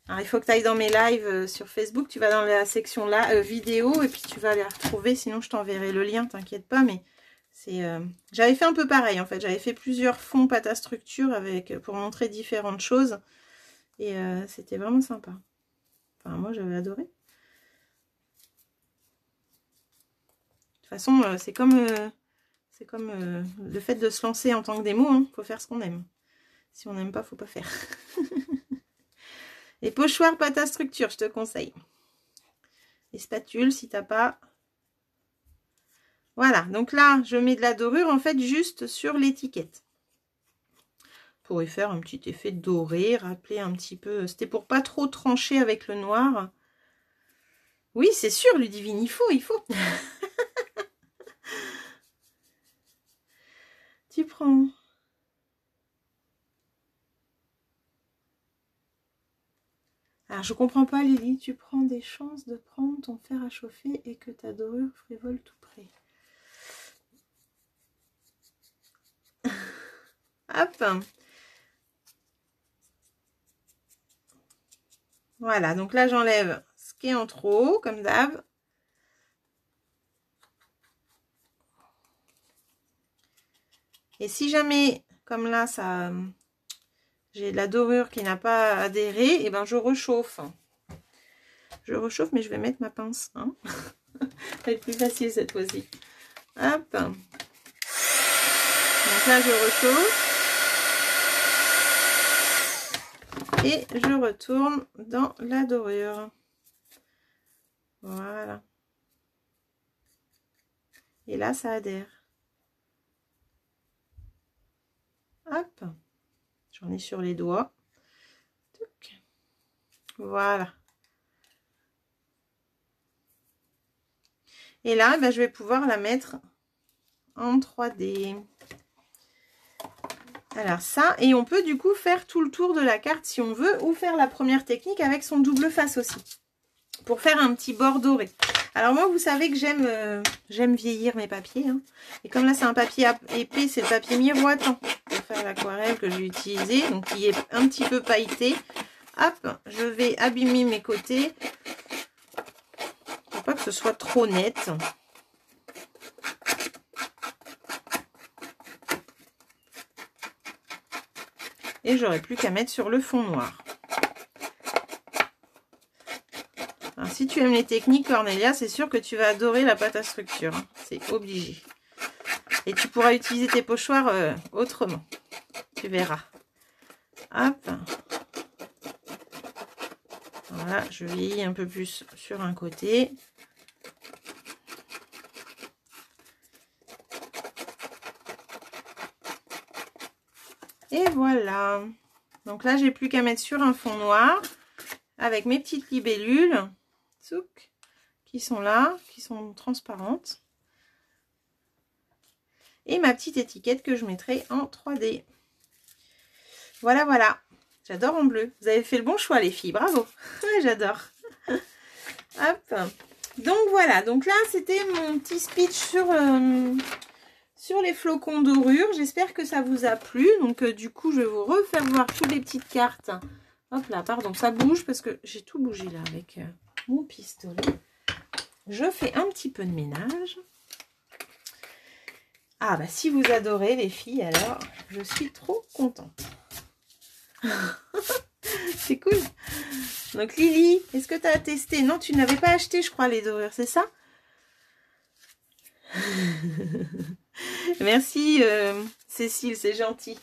Alors, il faut que tu ailles dans mes lives sur Facebook. Tu vas dans la section là, vidéo, et puis tu vas les retrouver. Sinon, je t'enverrai le lien, t'inquiète pas. Mais c'est, j'avais fait un peu pareil en fait. J'avais fait plusieurs fonds pâte à structure pour montrer différentes choses. Et c'était vraiment sympa. Enfin, moi, j'avais adoré. De toute façon, c'est comme le fait de se lancer en tant que démo. Hein. Faut faire ce qu'on aime. Si on n'aime pas, faut pas faire. Les pochoirs pâte à structure, je te conseille. Les spatules, si t'as pas. Voilà, donc là, je mets de la dorure, en fait, juste sur l'étiquette. Pour y faire un petit effet doré, rappeler un petit peu. C'était pour pas trop trancher avec le noir. Oui, c'est sûr, Ludivine, il faut. Tu prends... Alors, je comprends pas, Lily. Tu prends des chances de prendre ton fer à chauffer et que ta dorure frivole tout près. Hop. Voilà, donc là, j'enlève ce qui est en trop, comme d'hab. Et si jamais, comme là, ça, j'ai de la dorure qui n'a pas adhéré, et ben je réchauffe. Je réchauffe, mais je vais mettre ma pince. Hein. Ça va être plus facile cette fois-ci. Hop. Donc là, je réchauffe. Et je retourne dans la dorure. Voilà. Et là, ça adhère. Hop. J'en ai sur les doigts. Voilà. Et là, ben, je vais pouvoir la mettre en 3D. Alors ça, et on peut du coup faire tout le tour de la carte si on veut, ou faire la première technique avec son double face aussi, pour faire un petit bord doré. Alors moi, vous savez que j'aime vieillir mes papiers. Hein. Et comme là, c'est un papier épais, c'est le papier miroitant pour faire l'aquarelle que j'ai utilisé, donc qui est un petit peu pailleté. Hop, je vais abîmer mes côtés pour pas que ce soit trop net. Et j'aurai plus qu'à mettre sur le fond noir. Alors, si tu aimes les techniques, Cornelia, c'est sûr que tu vas adorer la pâte à structure. Hein. C'est obligé. Et tu pourras utiliser tes pochoirs autrement. Tu verras. Hop. Voilà, je vieillis un peu plus sur un côté. Et voilà. Donc là, j'ai plus qu'à mettre sur un fond noir avec mes petites libellules qui sont là, qui sont transparentes. Et ma petite étiquette que je mettrai en 3D. Voilà, voilà. J'adore en bleu. Vous avez fait le bon choix, les filles. Bravo. J'adore. Hop. Donc voilà. Donc là, c'était mon petit speech sur les flocons dorure. J'espère que ça vous a plu. Donc du coup, je vais vous refaire voir toutes les petites cartes. Hop là, pardon, ça bouge parce que j'ai tout bougé là avec mon pistolet. Je fais un petit peu de ménage. Ah bah si vous adorez les filles, alors je suis trop contente. C'est cool. Donc Lily, est-ce que tu as testé? Non, tu n'avais pas acheté, je crois, les dorures, c'est ça? Merci Cécile, c'est gentil.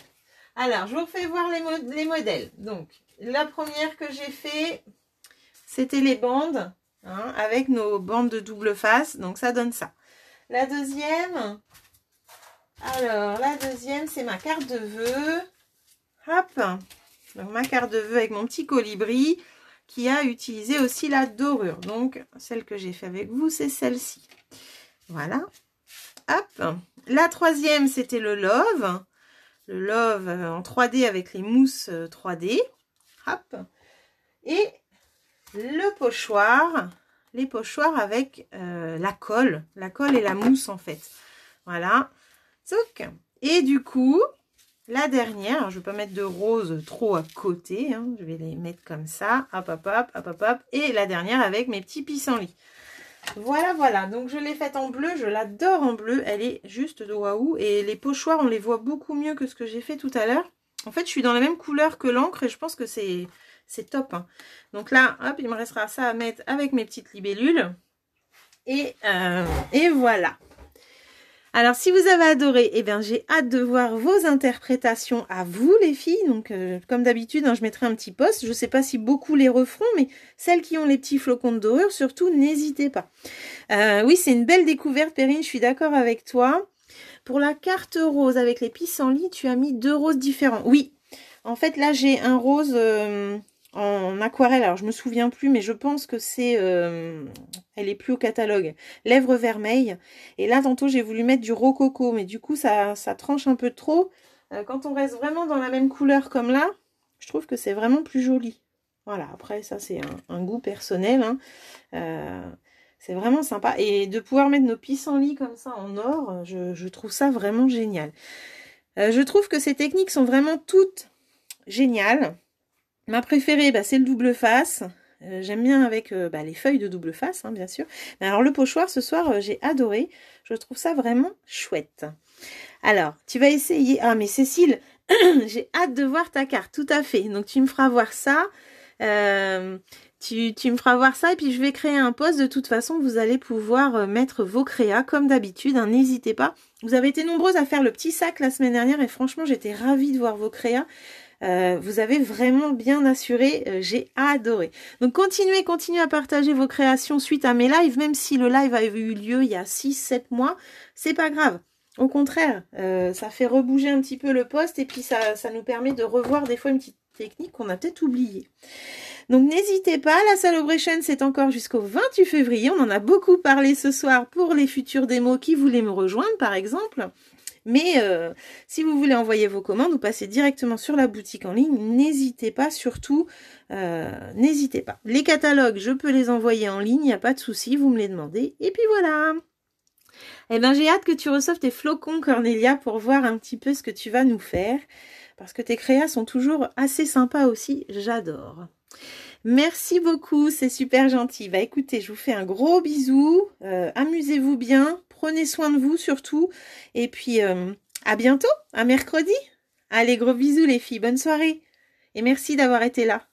Alors, je vous fais voir les modèles. Donc, la première que j'ai fait, c'était les bandes, hein, avec nos bandes de double face. Donc, ça donne ça. La deuxième, alors, la deuxième, c'est ma carte de vœux. Hop, donc ma carte de vœux avec mon petit colibri qui a utilisé aussi la dorure. Donc, celle que j'ai fait avec vous, c'est celle-ci. Voilà. Hop. La troisième, c'était le Love. Le Love en 3D avec les mousses 3D. Hop. Et le pochoir. Les pochoirs avec la colle. La colle et la mousse, en fait. Voilà. Zouk. Et du coup, la dernière, alors je ne vais pas mettre de rose trop à côté. Hein, je vais les mettre comme ça. Hop, hop, hop, hop, hop, hop. Et la dernière avec mes petits pissenlits. Voilà, voilà. Donc, je l'ai faite en bleu. Je l'adore en bleu. Elle est juste de waouh. Et les pochoirs, on les voit beaucoup mieux que ce que j'ai fait tout à l'heure. En fait, je suis dans la même couleur que l'encre et je pense que c'est top. Hein. Donc là, hop, il me restera ça à mettre avec mes petites libellules. Et voilà. Alors, si vous avez adoré, eh bien, j'ai hâte de voir vos interprétations à vous, les filles. Donc, comme d'habitude, hein, je mettrai un petit post. Je ne sais pas si beaucoup les referont, mais celles qui ont les petits flocons de dorure, surtout, n'hésitez pas. Oui, c'est une belle découverte, Perrine, je suis d'accord avec toi. Pour la carte rose avec les pissenlits, tu as mis 2 roses différents. Oui, en fait, là, j'ai un rose en aquarelle. Alors, je me souviens plus, mais je pense que c'est... elle est plus au catalogue. Lèvres vermeilles. Et là, tantôt, j'ai voulu mettre du rococo, mais du coup, ça tranche un peu trop. Quand on reste vraiment dans la même couleur comme là, je trouve que c'est vraiment plus joli. Voilà, après, ça, c'est un goût personnel. Hein. C'est vraiment sympa. Et de pouvoir mettre nos pissenlits comme ça en or, je trouve ça vraiment génial. Je trouve que ces techniques sont vraiment toutes géniales. Ma préférée, c'est le double face. J'aime bien avec les feuilles de double face, hein, bien sûr. Mais alors, le pochoir, ce soir, j'ai adoré. Je trouve ça vraiment chouette. Alors, tu vas essayer... Ah, mais Cécile, j'ai hâte de voir ta carte, tout à fait. Donc, tu me feras voir ça. Tu me feras voir ça et puis je vais créer un post. De toute façon, vous allez pouvoir mettre vos créas comme d'habitude. Hein, n'hésitez pas. Vous avez été nombreuses à faire le petit sac la semaine dernière et franchement, j'étais ravie de voir vos créas. Vous avez vraiment bien assuré, j'ai adoré. Donc continuez à partager vos créations suite à mes lives, même si le live avait eu lieu il y a 6-7 mois, c'est pas grave. Au contraire, ça fait rebouger un petit peu le post et puis ça nous permet de revoir des fois une petite technique qu'on a peut-être oubliée. Donc n'hésitez pas, la Celebration c'est encore jusqu'au 28 février, on en a beaucoup parlé ce soir pour les futurs démos qui voulaient me rejoindre par exemple. Mais si vous voulez envoyer vos commandes ou passer directement sur la boutique en ligne, n'hésitez pas, surtout, n'hésitez pas. Les catalogues, je peux les envoyer en ligne, il n'y a pas de souci, vous me les demandez. Et puis voilà. Eh bien, j'ai hâte que tu reçoives tes flocons, Cornelia, pour voir un petit peu ce que tu vas nous faire. Parce que tes créas sont toujours assez sympas aussi, j'adore. Merci beaucoup, c'est super gentil. Bah écoutez, je vous fais un gros bisou, amusez-vous bien, prenez soin de vous surtout, et puis à bientôt, à mercredi. Allez, gros bisous les filles, bonne soirée, et merci d'avoir été là.